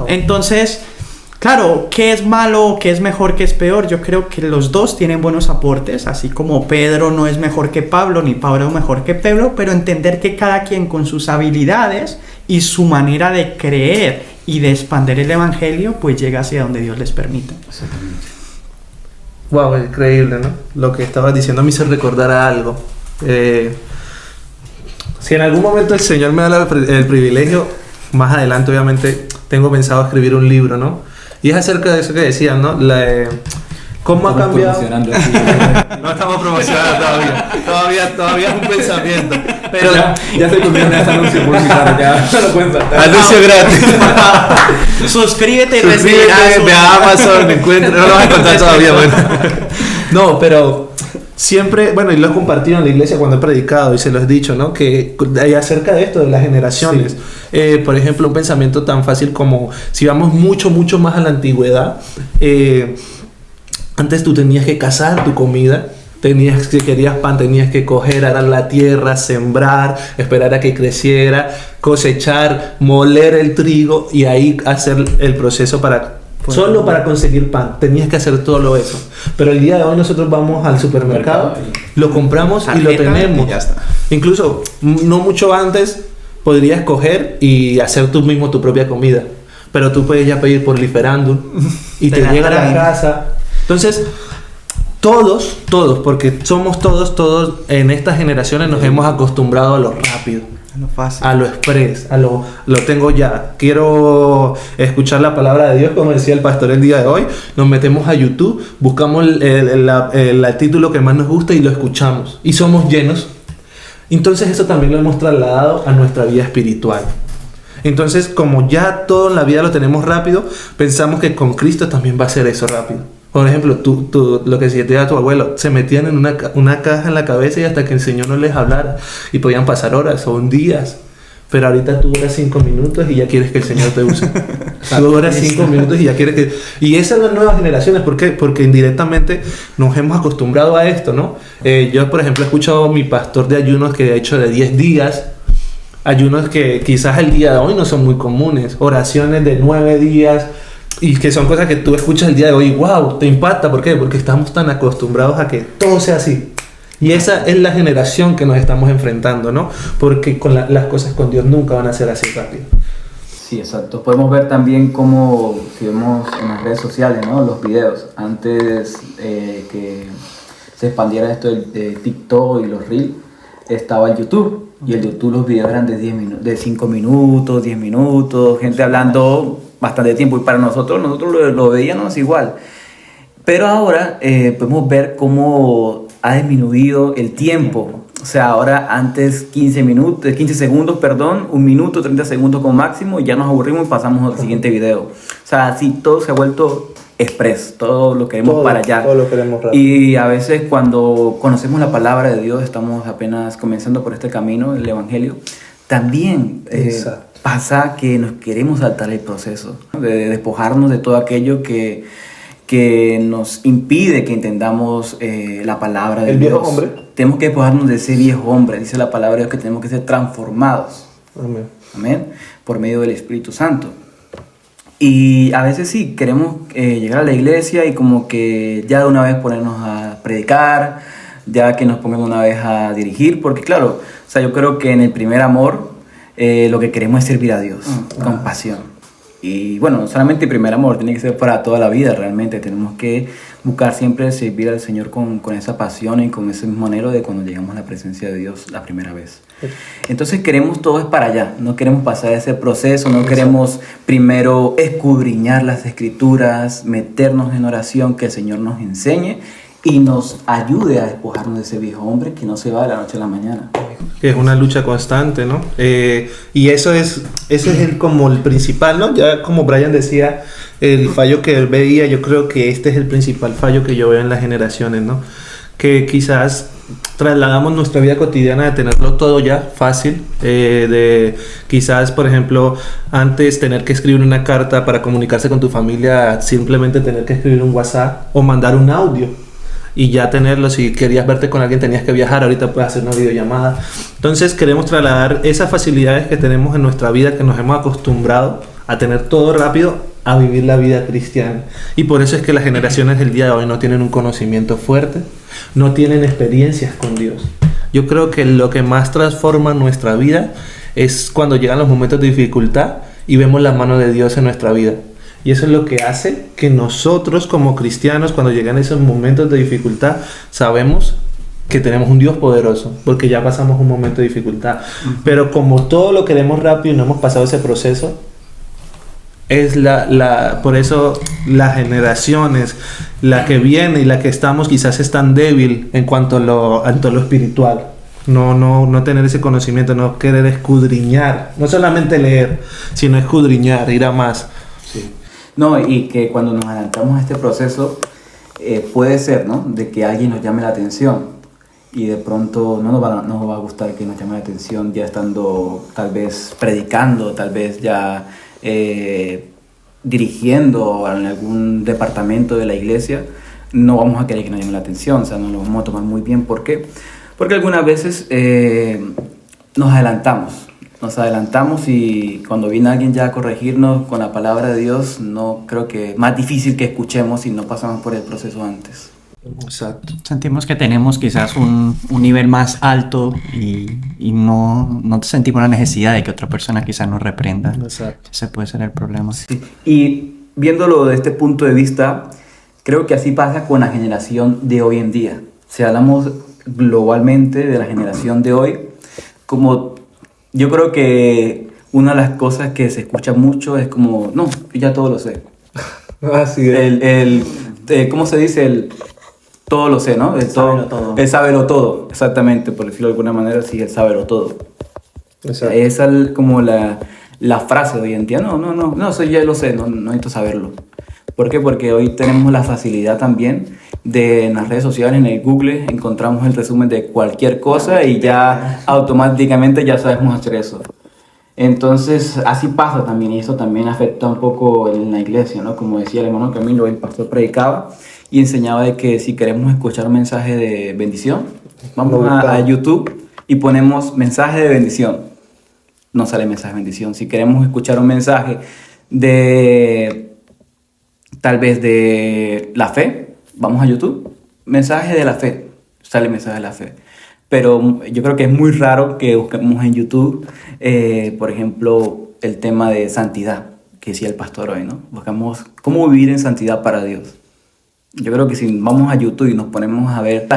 Entonces, Claro, ¿qué es malo, qué es mejor, qué es peor? Yo creo que los dos tienen buenos aportes, así como Pedro no es mejor que Pablo, ni Pablo mejor que Pedro, pero entender que cada quien con sus habilidades y su manera de creer y de expandir el evangelio, pues llega hacia donde Dios les permita. Exactamente. Wow, increíble, ¿no? Lo que estabas diciendo me hizo recordar a algo. Si en algún momento el Señor me da el privilegio, más adelante obviamente tengo pensado escribir un libro, ¿no? Y es acerca de eso que decían, ¿no? ¿Cómo ha cambiado? No estamos promocionando todavía es un pensamiento. Pero ya se convierte en este anuncio publicitario, ya no lo cuento. Anuncio gratis. Suscríbete y recibirás de Amazon, no lo vas a encontrar todavía, bueno. No, pero siempre, bueno, y lo he compartido en la iglesia cuando he predicado y se lo he dicho, ¿no? Que hay acerca de esto, de las generaciones. Sí. Por ejemplo, un pensamiento tan fácil como si vamos mucho más a la antigüedad. Antes tú tenías que cazar tu comida. Si querías pan, tenías que coger, arar la tierra, sembrar, esperar a que creciera, cosechar, moler el trigo y ahí hacer el proceso solo para conseguir pan. Tenías que hacer todo eso. Pero el día de hoy nosotros vamos al supermercado, lo compramos y lo tenemos. Y ya está. Incluso no mucho antes podrías coger y hacer tú mismo tu propia comida. Pero tú puedes ya pedir por Liferando y te llega a la casa. Entonces, todos, porque somos todos en estas generaciones nos hemos acostumbrado a lo rápido. A lo fácil. A lo express, lo tengo ya. Quiero escuchar la palabra de Dios, como decía el pastor el día de hoy. Nos metemos a YouTube, buscamos el título que más nos gusta y lo escuchamos. Y somos llenos. Entonces eso también lo hemos trasladado a nuestra vida espiritual. Entonces, como ya todo en la vida lo tenemos rápido, pensamos que con Cristo también va a ser eso rápido. Por ejemplo, tú lo que decía tu abuelo, se metían en una caja en la cabeza y hasta que el Señor no les hablara. Y podían pasar horas o días. Pero ahorita tú oras 5 minutos y ya quieres que el Señor te use. Tú oras 5 minutos y ya quieres que... Y esas son las nuevas generaciones. ¿Por qué? Porque indirectamente nos hemos acostumbrado a esto, ¿no? Yo, por ejemplo, he escuchado a mi pastor de ayunos que ha hecho de 10 días. Ayunos que quizás el día de hoy no son muy comunes. Oraciones de 9 días... Y que son cosas que tú escuchas el día de hoy, wow, te impacta. ¿Por qué? Porque estamos tan acostumbrados a que todo sea así. Y esa es la generación que nos estamos enfrentando, ¿no? Porque las cosas con Dios nunca van a ser así rápido. Sí, exacto. Podemos ver también cómo, si vemos en las redes sociales, ¿no? Los videos. Antes que se expandiera esto de TikTok y los Reels, estaba el YouTube. Y el YouTube los videos eran de 5 minutos, 10 minutos, gente hablando bastante tiempo. Y para nosotros lo veíamos igual. Pero ahora podemos ver cómo ha disminuido el tiempo. O sea, ahora antes 15 segundos, 1 minuto, 30 segundos como máximo, y ya nos aburrimos y pasamos al siguiente video. O sea, sí, todo se ha vuelto express, todo lo queremos para allá. Todo lo queremos rápido. Y a veces cuando conocemos la palabra de Dios, estamos apenas comenzando por este camino, el Evangelio, también pasa que nos queremos saltar el proceso, ¿no? De despojarnos de todo aquello que nos impide que entendamos la palabra de Dios. El viejo hombre. Tenemos que despojarnos de ese viejo hombre. Dice la palabra de Dios que tenemos que ser transformados. Amén. Amén. Por medio del Espíritu Santo. Y a veces sí, queremos llegar a la iglesia y como que ya de una vez ponernos a predicar, ya que nos pongamos una vez a dirigir, porque claro, o sea, yo creo que en el primer amor lo que queremos es servir a Dios con pasión. Y bueno, no solamente el primer amor, tiene que ser para toda la vida realmente. Tenemos que buscar siempre servir al Señor con esa pasión y con ese mismo anhelo de cuando llegamos a la presencia de Dios la primera vez. Entonces queremos todo es para allá, no queremos pasar ese proceso, no queremos primero escudriñar las Escrituras, meternos en oración, que el Señor nos enseñe y nos ayude a despojarnos de ese viejo hombre que no se va de la noche a la mañana. Que es una lucha constante, ¿no? Y ese es como el principal, ¿no? Ya como Brian decía, el fallo que él veía, yo creo que este es el principal fallo que yo veo en las generaciones, ¿no? Que quizás trasladamos nuestra vida cotidiana de tenerlo todo ya fácil, de quizás, por ejemplo, antes tener que escribir una carta para comunicarse con tu familia, simplemente tener que escribir un WhatsApp o mandar un audio. Y ya tenerlo, si querías verte con alguien tenías que viajar, ahorita puedes hacer una videollamada. Entonces queremos trasladar esas facilidades que tenemos en nuestra vida, que nos hemos acostumbrado a tener todo rápido, a vivir la vida cristiana. Y por eso es que las generaciones del día de hoy no tienen un conocimiento fuerte, no tienen experiencias con Dios. Yo creo que lo que más transforma nuestra vida es cuando llegan los momentos de dificultad y vemos la mano de Dios en nuestra vida. Y eso es lo que hace que nosotros como cristianos, cuando llegan esos momentos de dificultad, sabemos que tenemos un Dios poderoso, porque ya pasamos un momento de dificultad. Pero como todo lo queremos rápido y no hemos pasado ese proceso, es por eso las generaciones, la que viene y la que estamos, quizás es tan débil en cuanto a lo espiritual. No tener ese conocimiento, no querer escudriñar, no solamente leer, sino escudriñar, ir a más. Sí. No, y que cuando nos adelantamos a este proceso, puede ser, ¿no?, de que alguien nos llame la atención y de pronto no nos va a gustar que nos llame la atención ya estando tal vez predicando, tal vez ya dirigiendo en algún departamento de la iglesia. No vamos a querer que nos llame la atención, o sea, no lo vamos a tomar muy bien. ¿Por qué? Porque algunas veces nos adelantamos y cuando viene alguien ya a corregirnos con la palabra de Dios, no creo que es más difícil que escuchemos si no pasamos por el proceso antes. Exacto. Sentimos que tenemos quizás un nivel más alto y no sentimos la necesidad de que otra persona quizás nos reprenda. Exacto. Ese puede ser el problema. Sí. Y viéndolo desde este punto de vista, creo que así pasa con la generación de hoy en día. Si hablamos globalmente de la generación de hoy, como yo creo que una de las cosas que se escucha mucho es como, no, yo ya todo lo sé. Así es. ¿Cómo se dice? Todo lo sé, ¿no? El sábelo todo, exactamente, por decirlo de alguna manera, sí, el sábelo todo. Exacto. Esa es como la frase de hoy en día. No, eso ya lo sé, no necesito saberlo. ¿Por qué? Porque hoy tenemos la facilidad también de en las redes sociales, en el Google, encontramos el resumen de cualquier cosa y ya automáticamente ya sabemos hacer eso. Entonces, así pasa también, y eso también afecta un poco en la iglesia, ¿no? Como decía el hermano Camilo, el pastor predicaba y enseñaba de que si queremos escuchar un mensaje de bendición, vamos a YouTube y ponemos mensaje de bendición. No sale mensaje de bendición. Si queremos escuchar un mensaje tal vez de la fe, vamos a YouTube, mensaje de la fe, sale mensaje de la fe. Pero yo creo que es muy raro que busquemos en YouTube, por ejemplo, el tema de santidad, que decía el pastor hoy, ¿no? Buscamos cómo vivir en santidad para Dios. Yo creo que si vamos a YouTube y nos ponemos a ver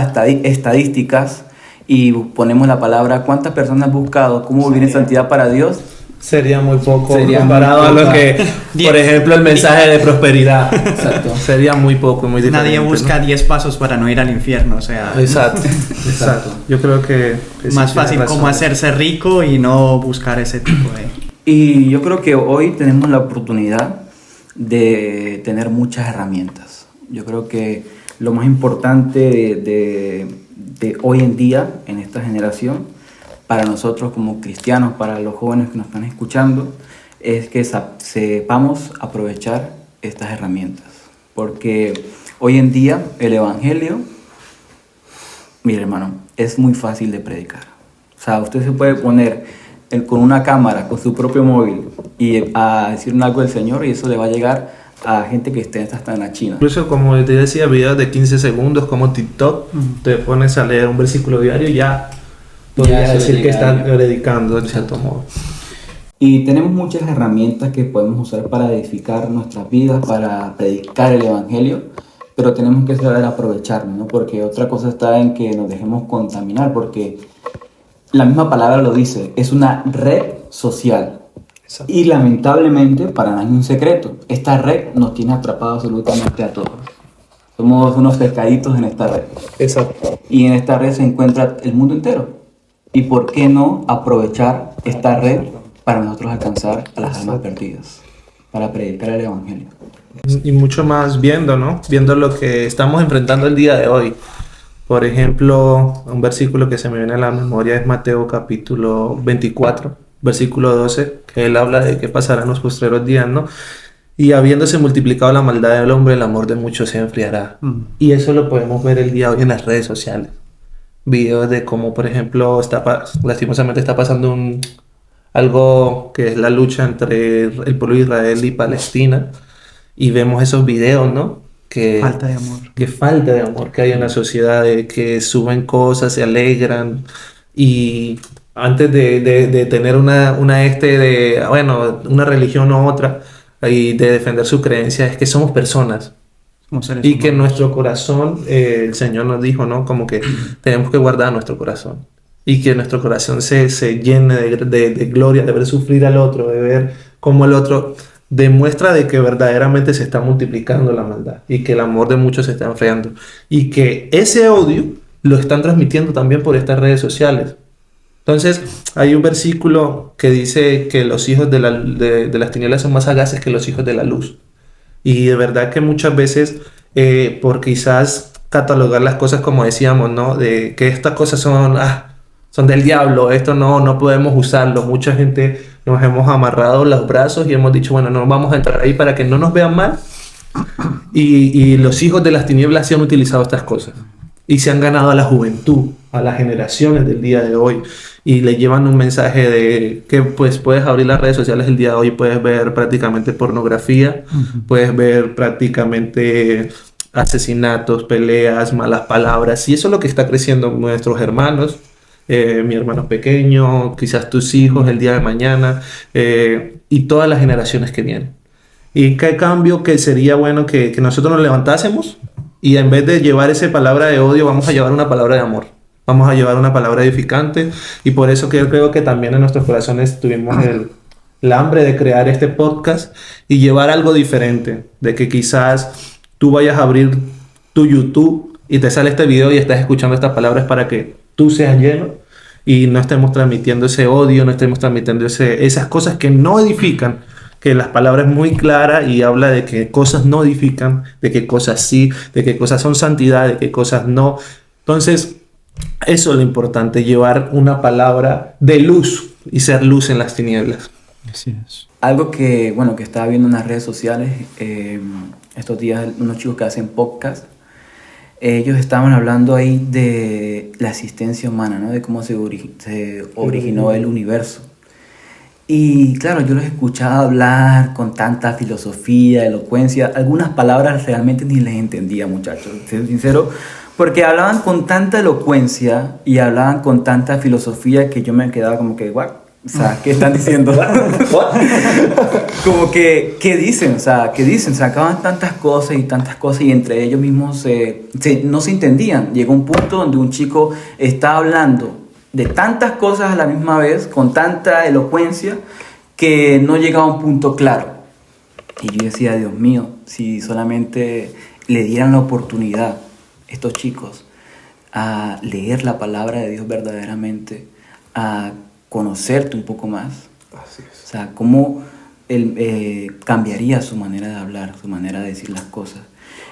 estadísticas y ponemos la palabra ¿cuántas personas han buscado cómo vivir en santidad para Dios? Sería muy poco comparado a lo que, por ejemplo, el mensaje de prosperidad. Exacto. Sería muy poco, muy diferente. Nadie busca 10 pasos para no ir al infierno, o sea... Exacto. Yo creo que más sí, fácil como hacerse rico y no buscar ese tipo de... Y yo creo que hoy tenemos la oportunidad de tener muchas herramientas. Yo creo que lo más importante de hoy en día, en esta generación, para nosotros como cristianos, para los jóvenes que nos están escuchando, es que sepamos aprovechar estas herramientas. Porque hoy en día el evangelio, mire hermano, es muy fácil de predicar. O sea, usted se puede poner con una cámara, con su propio móvil y a decir algo del Señor y eso le va a llegar a gente que esté hasta en la China. Incluso como te decía, videos de 15 segundos como TikTok, te pones a leer un versículo diario y ya podría decir que están predicando de cierto modo. Y tenemos muchas herramientas que podemos usar para edificar nuestras vidas, para predicar el evangelio, pero tenemos que saber aprovecharlo, ¿no? Porque otra cosa está en que nos dejemos contaminar, porque la misma palabra lo dice, es una red social. Exacto. Y lamentablemente, para nadie un secreto, esta red nos tiene atrapados absolutamente a todos. Somos unos pescaditos en esta red. Exacto. Y en esta red se encuentra el mundo entero. ¿Y por qué no aprovechar esta red para nosotros alcanzar a las almas perdidas? Para predicar el evangelio. Y mucho más viendo, ¿no? Viendo lo que estamos enfrentando el día de hoy. Por ejemplo, un versículo que se me viene a la memoria es Mateo capítulo 24, versículo 12, que él habla de qué pasará en los postreros días, ¿no? Y habiéndose multiplicado la maldad del hombre, el amor de muchos se enfriará. Y eso lo podemos ver el día de hoy en las redes sociales. Videos de cómo, por ejemplo, lastimosamente está pasando algo que es la lucha entre el pueblo de Israel y Palestina. y vemos esos videos, ¿no? Falta de amor. Que falta de amor que hay en la sociedad, de que suben cosas, se alegran y antes de tener una religión u otra y de defender su creencia, es que somos personas. Como seres Y que humanos. nuestro corazón, el Señor nos dijo, ¿no? Como que tenemos que guardar nuestro corazón. Y que nuestro corazón se llene de gloria, de ver sufrir al otro, de ver cómo el otro demuestra de que verdaderamente se está multiplicando la maldad y que el amor de muchos se está enfriando. Y que ese odio lo están transmitiendo también por estas redes sociales. Entonces, hay un versículo que dice que los hijos de las tinieblas son más sagaces que los hijos de la luz. Y de verdad que muchas veces, por quizás catalogar las cosas como decíamos, ¿no? De que estas cosas son del diablo, esto no podemos usarlo. Mucha gente nos hemos amarrado los brazos y hemos dicho, bueno, no vamos a entrar ahí para que no nos vean mal. Y los hijos de las tinieblas se han utilizado estas cosas. Y se han ganado a la juventud, a las generaciones del día de hoy. Y le llevan un mensaje de que pues puedes abrir las redes sociales el día de hoy, puedes ver prácticamente pornografía, puedes ver prácticamente asesinatos, peleas, malas palabras. Y eso es lo que está creciendo nuestros hermanos, mi hermano pequeño, quizás tus hijos el día de mañana, y todas las generaciones que vienen. Y qué cambio que sería bueno que nosotros nos levantásemos y en vez de llevar esa palabra de odio, vamos a llevar una palabra de amor. Vamos a llevar una palabra edificante y por eso que yo creo que también en nuestros corazones tuvimos el hambre de crear este podcast y llevar algo diferente. De que quizás tú vayas a abrir tu YouTube y te sale este video y estás escuchando estas palabras para que tú seas lleno y no estemos transmitiendo ese odio, no estemos transmitiendo esas cosas que no edifican. Que las palabras es muy clara y habla de que cosas no edifican, de que cosas sí, de que cosas son santidad, de que cosas no. Entonces, eso es lo importante, llevar una palabra de luz y ser luz en las tinieblas. Así es. Algo que estaba viendo en las redes sociales estos días, unos chicos que hacen podcast, ellos estaban hablando ahí de la existencia humana, ¿no? De cómo se originó el universo. Y claro, yo los escuchaba hablar con tanta filosofía, elocuencia. Algunas palabras realmente ni les entendía, muchachos, ser sincero, porque hablaban con tanta elocuencia y hablaban con tanta filosofía que yo me quedaba como que, ¿what? O sea, ¿qué están diciendo? Como que, ¿qué dicen? O sea, ¿qué dicen? Sacaban tantas cosas y entre ellos mismos no se entendían. Llegó un punto donde un chico estaba hablando de tantas cosas a la misma vez, con tanta elocuencia, que no llegaba a un punto claro. Y yo decía, Dios mío, si solamente le dieran la oportunidad estos chicos a leer la palabra de Dios verdaderamente, a conocerte un poco más. Así es. O sea, cómo él cambiaría su manera de hablar, su manera de decir las cosas.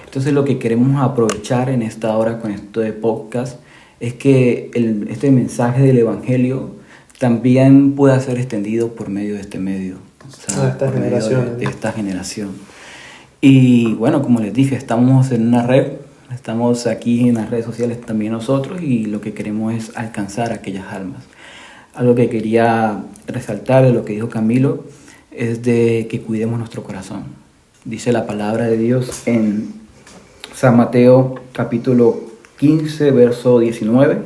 Entonces lo que queremos aprovechar en esta hora con esto de podcast es que este mensaje del Evangelio también pueda ser extendido por medio de este medio. O sea, de esta por medio generación. de esta generación. Y bueno, como les dije, estamos en una red, estamos aquí en las redes sociales también nosotros y lo que queremos es alcanzar a aquellas almas. Algo que quería resaltar de lo que dijo Camilo es de que cuidemos nuestro corazón. Dice la palabra de Dios en San Mateo capítulo 15, verso 19,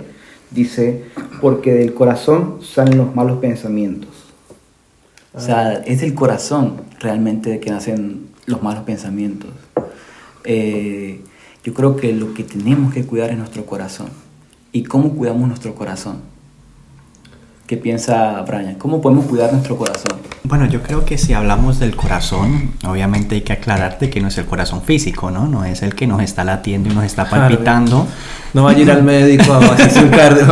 dice, porque del corazón salen los malos pensamientos. O sea, es del corazón realmente de que nacen los malos pensamientos. Yo creo que lo que tenemos que cuidar es nuestro corazón. ¿Y cómo cuidamos nuestro corazón? ¿Qué piensa Brian? ¿Cómo podemos cuidar nuestro corazón? Bueno, yo creo que si hablamos del corazón, obviamente hay que aclararte que no es el corazón físico, ¿no? No es el que nos está latiendo y nos está palpitando. No vaya a ir al médico a hacerse un cardio.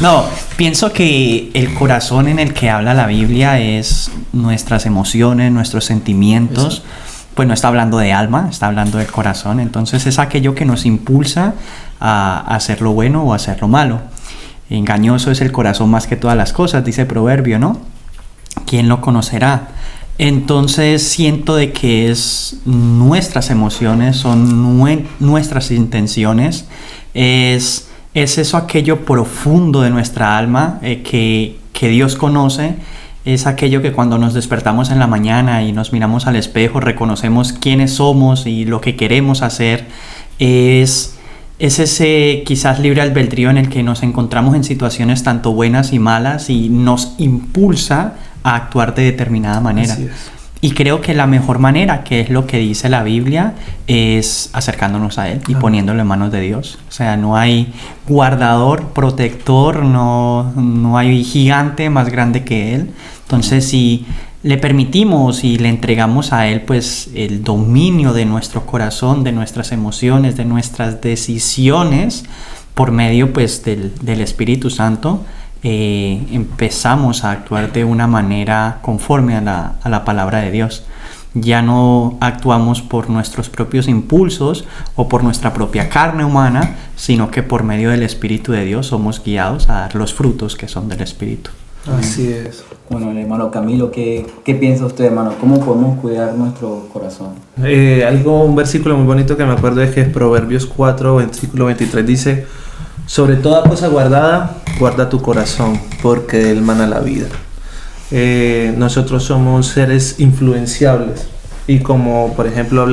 No, pienso que el corazón en el que habla la Biblia es nuestras emociones, nuestros sentimientos. Eso. Pues no está hablando de alma, está hablando del corazón. Entonces es aquello que nos impulsa a hacer lo bueno o a hacer lo malo. Engañoso es el corazón más que todas las cosas, dice Proverbio, ¿no? ¿Quién lo conocerá? Entonces siento de que es nuestras emociones, son nuestras intenciones, es eso aquello profundo de nuestra alma que Dios conoce, es aquello que cuando nos despertamos en la mañana y nos miramos al espejo, reconocemos quiénes somos y lo que queremos hacer. Es ese quizás libre albedrío en el que nos encontramos en situaciones tanto buenas y malas y nos impulsa a actuar de determinada manera. Así es. Y creo que la mejor manera, que es lo que dice la Biblia, es acercándonos a Él y poniéndolo en manos de Dios. O sea, no hay guardador, protector, no hay gigante más grande que Él. Entonces, si le permitimos y le entregamos a Él pues el dominio de nuestro corazón, de nuestras emociones, de nuestras decisiones, por medio pues del Espíritu Santo, empezamos a actuar de una manera conforme a la palabra de Dios. Ya no actuamos por nuestros propios impulsos o por nuestra propia carne humana, sino que por medio del Espíritu de Dios somos guiados a dar los frutos que son del Espíritu. Así es. Bueno, el hermano Camilo, ¿qué piensa usted, hermano? ¿Cómo podemos cuidar nuestro corazón? Un versículo muy bonito que me acuerdo es que es Proverbios 4, versículo 23, dice: sobre toda cosa guardada, guarda tu corazón, porque de él mana la vida. Nosotros somos seres influenciables. Y como, por ejemplo,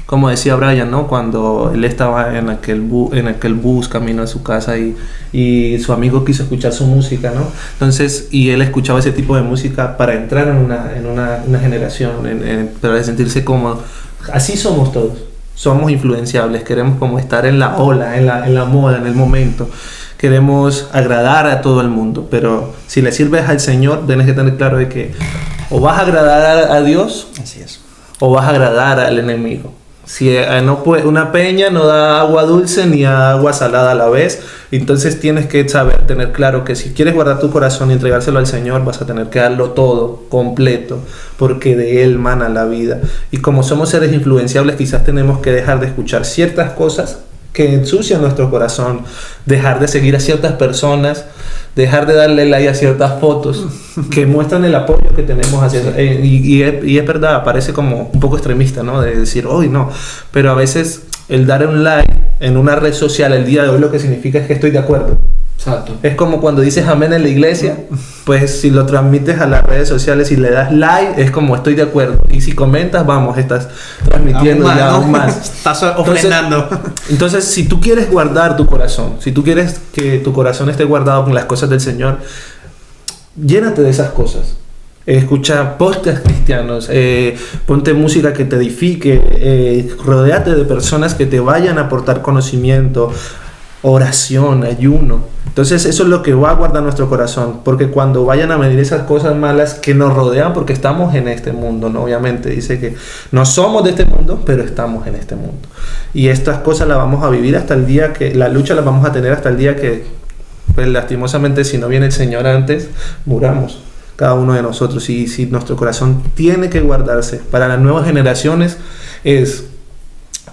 como decía Brian, ¿no? Cuando él estaba en aquel bus camino a su casa y su amigo quiso escuchar su música, ¿no? Entonces, y él escuchaba ese tipo de música para entrar en una generación, para sentirse cómodo. Así somos todos. Somos influenciables, queremos como estar en la ola, en la moda, en el momento. Queremos agradar a todo el mundo, pero si le sirves al Señor, tienes que tener claro de que o vas a agradar a Dios, Así es. o vas a agradar al enemigo. Si una peña no da agua dulce ni agua salada a la vez, entonces tienes que tener claro que si quieres guardar tu corazón y entregárselo al Señor, vas a tener que darlo todo, completo, porque de Él mana la vida. Y como somos seres influenciables, quizás tenemos que dejar de escuchar ciertas cosas que ensucian nuestro corazón, dejar de seguir a ciertas personas, dejar de darle like a ciertas fotos que muestran el apoyo que tenemos hacia y es verdad, parece como un poco extremista, ¿no? De decir, hoy no, pero a veces el dar un like en una red social el día de hoy lo que significa es que estoy de acuerdo. Exacto. Es como cuando dices amén en la iglesia, pues si lo transmites a las redes sociales y le das like, es como estoy de acuerdo. Y si comentas, vamos, estás transmitiendo aún más. Estás ofrendando. Entonces, si tú quieres guardar tu corazón, si tú quieres que tu corazón esté guardado con las cosas del Señor, llénate de esas cosas. Escucha podcasts cristianos, ponte música que te edifique, rodéate de personas que te vayan a aportar conocimiento, oración, ayuno. Entonces eso es lo que va a guardar nuestro corazón, porque cuando vayan a venir esas cosas malas que nos rodean, porque estamos en este mundo, ¿no? Obviamente dice que no somos de este mundo, pero estamos en este mundo, y estas cosas las vamos a vivir hasta el día que, la lucha la vamos a tener hasta el día que, pues lastimosamente, si no viene el Señor antes, muramos cada uno de nosotros. Y si nuestro corazón tiene que guardarse para las nuevas generaciones, es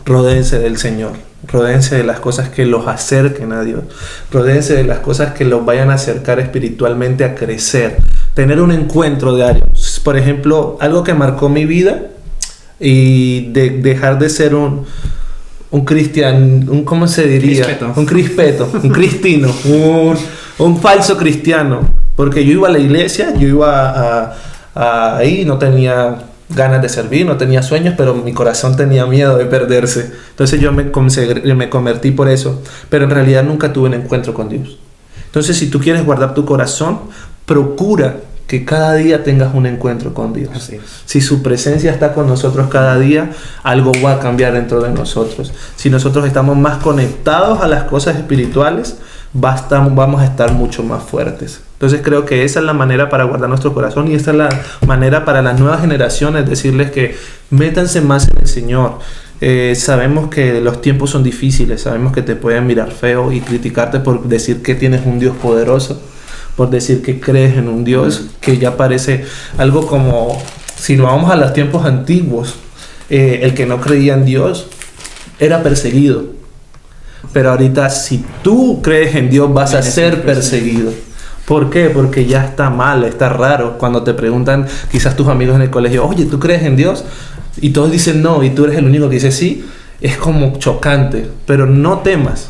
rodéense del Señor, rodéense de las cosas que los acerquen a Dios, rodéense de las cosas que los vayan a acercar espiritualmente a crecer, tener un encuentro diario. Por ejemplo, algo que marcó mi vida y dejar de ser un cristiano, ¿cómo se diría? Un crispeto, un cristino, un falso cristiano, porque yo iba a la iglesia, yo iba ahí, no tenía ganas de servir, no tenía sueños, pero mi corazón tenía miedo de perderse. Entonces yo me convertí por eso, pero en realidad nunca tuve un encuentro con Dios. Entonces, si tú quieres guardar tu corazón, procura que cada día tengas un encuentro con Dios. Así es. Si su presencia está con nosotros cada día, algo va a cambiar dentro de nosotros. Si nosotros estamos más conectados a las cosas espirituales, vamos a estar mucho más fuertes. Entonces creo que esa es la manera para guardar nuestro corazón, y esta es la manera para las nuevas generaciones, decirles que métanse más en el Señor. Sabemos que los tiempos son difíciles, sabemos que te pueden mirar feo y criticarte por decir que tienes un Dios poderoso, por decir que crees en un Dios, que ya parece algo como, si nos vamos a los tiempos antiguos, el que no creía en Dios era perseguido. Pero ahorita, si tú crees en Dios, vas a ser perseguido. ¿Por qué? Porque ya está mal, está raro. Cuando te preguntan quizás tus amigos en el colegio, oye, ¿tú crees en Dios? Y todos dicen no, y tú eres el único que dice sí. es como chocante, pero no temas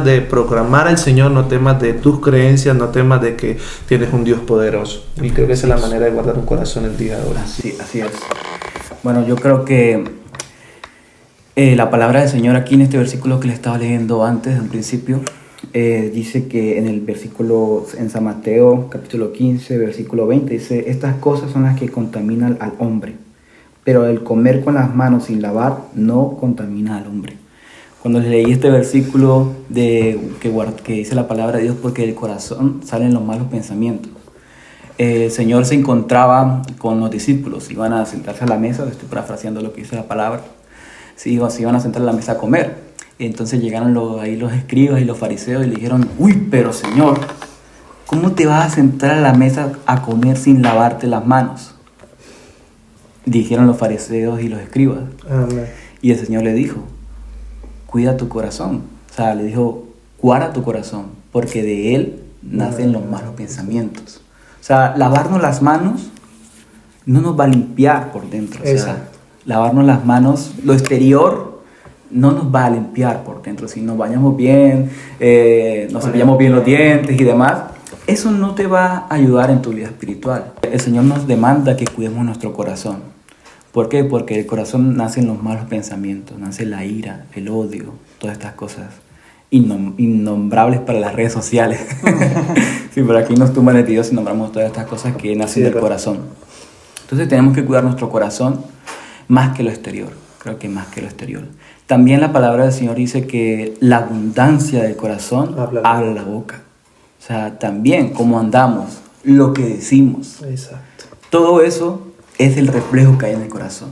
de proclamar al Señor, no temas de tus creencias, no temas de que tienes un Dios poderoso. Y creo que esa es la manera de guardar un corazón el día de hoy. Así es. Bueno, yo creo que la palabra del Señor aquí en este versículo que le estaba leyendo antes, en principio, dice que en el versículo, en San Mateo, capítulo 15, versículo 20, dice: estas cosas son las que contaminan al hombre, pero el comer con las manos sin lavar no contamina al hombre. Cuando leí este versículo que dice la palabra de Dios, porque del corazón salen los malos pensamientos. El Señor se encontraba con los discípulos, iban a sentarse a la mesa, estoy parafraseando lo que dice la palabra, se iban a sentar a la mesa a comer. Entonces llegaron ahí los escribas y los fariseos y le dijeron: uy, pero Señor, ¿cómo te vas a sentar a la mesa a comer sin lavarte las manos? Dijeron los fariseos y los escribas. Amén. Y el Señor le dijo: cuida tu corazón. O sea, le dijo: guarda tu corazón, porque de él nacen los malos pensamientos. O sea, lavarnos las manos no nos va a limpiar por dentro. O sea, exacto. Lavarnos las manos, lo exterior no nos va a limpiar por dentro. Si nos bañamos bien, nos cepillamos bien los dientes y demás, eso no te va a ayudar en tu vida espiritual. El Señor nos demanda que cuidemos nuestro corazón. ¿Por qué? Porque el corazón nacen los malos pensamientos, nace la ira, el odio, todas estas cosas innombrables para las redes sociales. Sí, pero aquí nos tumban el video si nombramos todas estas cosas que nacen del corazón. Entonces tenemos que cuidar nuestro corazón más que lo exterior. Creo que más que lo exterior. También la palabra del Señor dice que la abundancia del corazón habla la boca. O sea, también cómo andamos, lo que decimos. Exacto. Todo eso es el reflejo que hay en el corazón.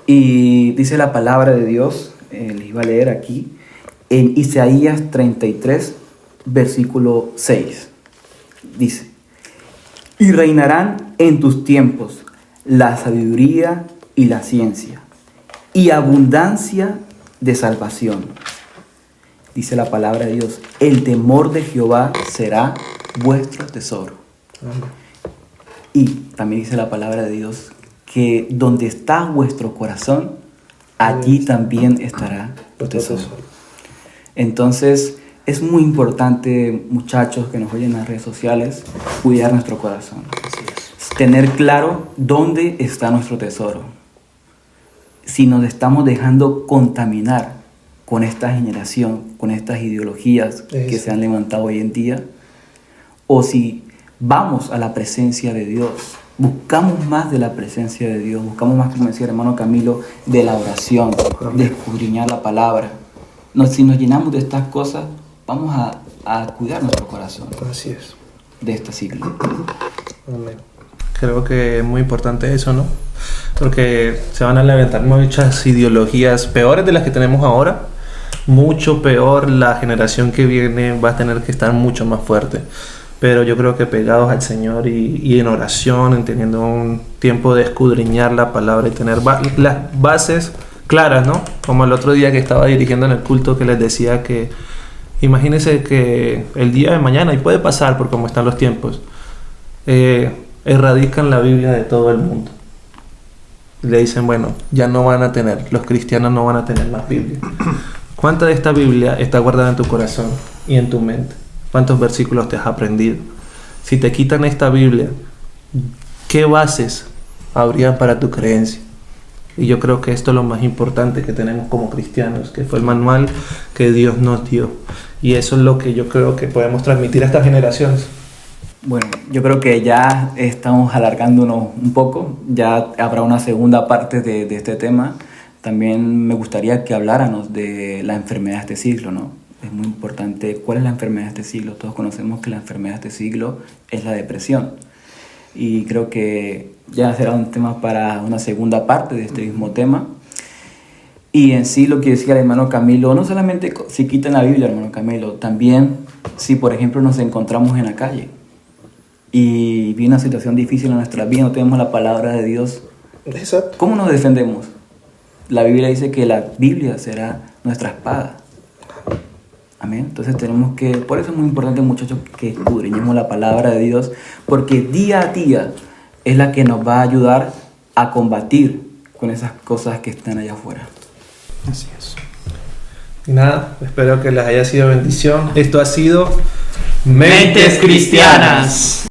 Y dice la palabra de Dios, les iba a leer aquí, en Isaías 33, versículo 6. Dice: y reinarán en tus tiempos la sabiduría y la ciencia, y abundancia de salvación. Dice la palabra de Dios: el temor de Jehová será vuestro tesoro. Y también dice la palabra de Dios que donde está vuestro corazón, allí también estará tu tesoro. Entonces es muy importante, muchachos que nos oyen en las redes sociales, cuidar nuestro corazón. Tener claro dónde está nuestro tesoro. Si nos estamos dejando contaminar con esta generación, con estas ideologías que se han levantado hoy en día, o si vamos a la presencia de Dios, buscamos más de la presencia de Dios, buscamos más, como decía el hermano Camilo, de la oración, de escudriñar la palabra. Si nos llenamos de estas cosas, vamos a cuidar nuestro corazón. Así es. De este siglo. Amén. Creo que es muy importante eso, ¿no? Porque se van a levantar muchas ideologías peores de las que tenemos ahora. Mucho peor, la generación que viene va a tener que estar mucho más fuerte. Pero yo creo que pegados al Señor y en oración, en teniendo un tiempo de escudriñar la palabra y tener las bases claras, ¿no? Como el otro día que estaba dirigiendo en el culto, que les decía que imagínense que el día de mañana, y puede pasar por cómo están los tiempos, erradican la Biblia de todo el mundo. Le dicen: bueno, ya no van a tener, los cristianos no van a tener más Biblia. ¿Cuánta de esta Biblia está guardada en tu corazón y en tu mente? ¿Cuántos versículos te has aprendido? Si te quitan esta Biblia, ¿qué bases habrían para tu creencia? Y yo creo que esto es lo más importante que tenemos como cristianos, que fue el manual que Dios nos dio. Y eso es lo que yo creo que podemos transmitir a estas generaciones. Bueno, yo creo que ya estamos alargándonos un poco, ya habrá una segunda parte de este tema. También me gustaría que habláramos de la enfermedad de este siglo, ¿no? Es muy importante. ¿Cuál es la enfermedad de este siglo? Todos conocemos que la enfermedad de este siglo es la depresión. Y creo que ya será un tema para una segunda parte de este mismo tema. Y en sí lo que decía el hermano Camilo, no solamente si quitan la Biblia, hermano Camilo, también si por ejemplo nos encontramos en la calle y viene una situación difícil en nuestra vida, no tenemos la palabra de Dios. Exacto. ¿Cómo nos defendemos? La Biblia dice que la Biblia será nuestra espada. Amén. Entonces tenemos que, por eso es muy importante, muchachos, que escudriñemos la palabra de Dios, porque día a día es la que nos va a ayudar a combatir con esas cosas que están allá afuera. Así es. Y nada, espero que les haya sido bendición. Esto ha sido Mentes Cristianas.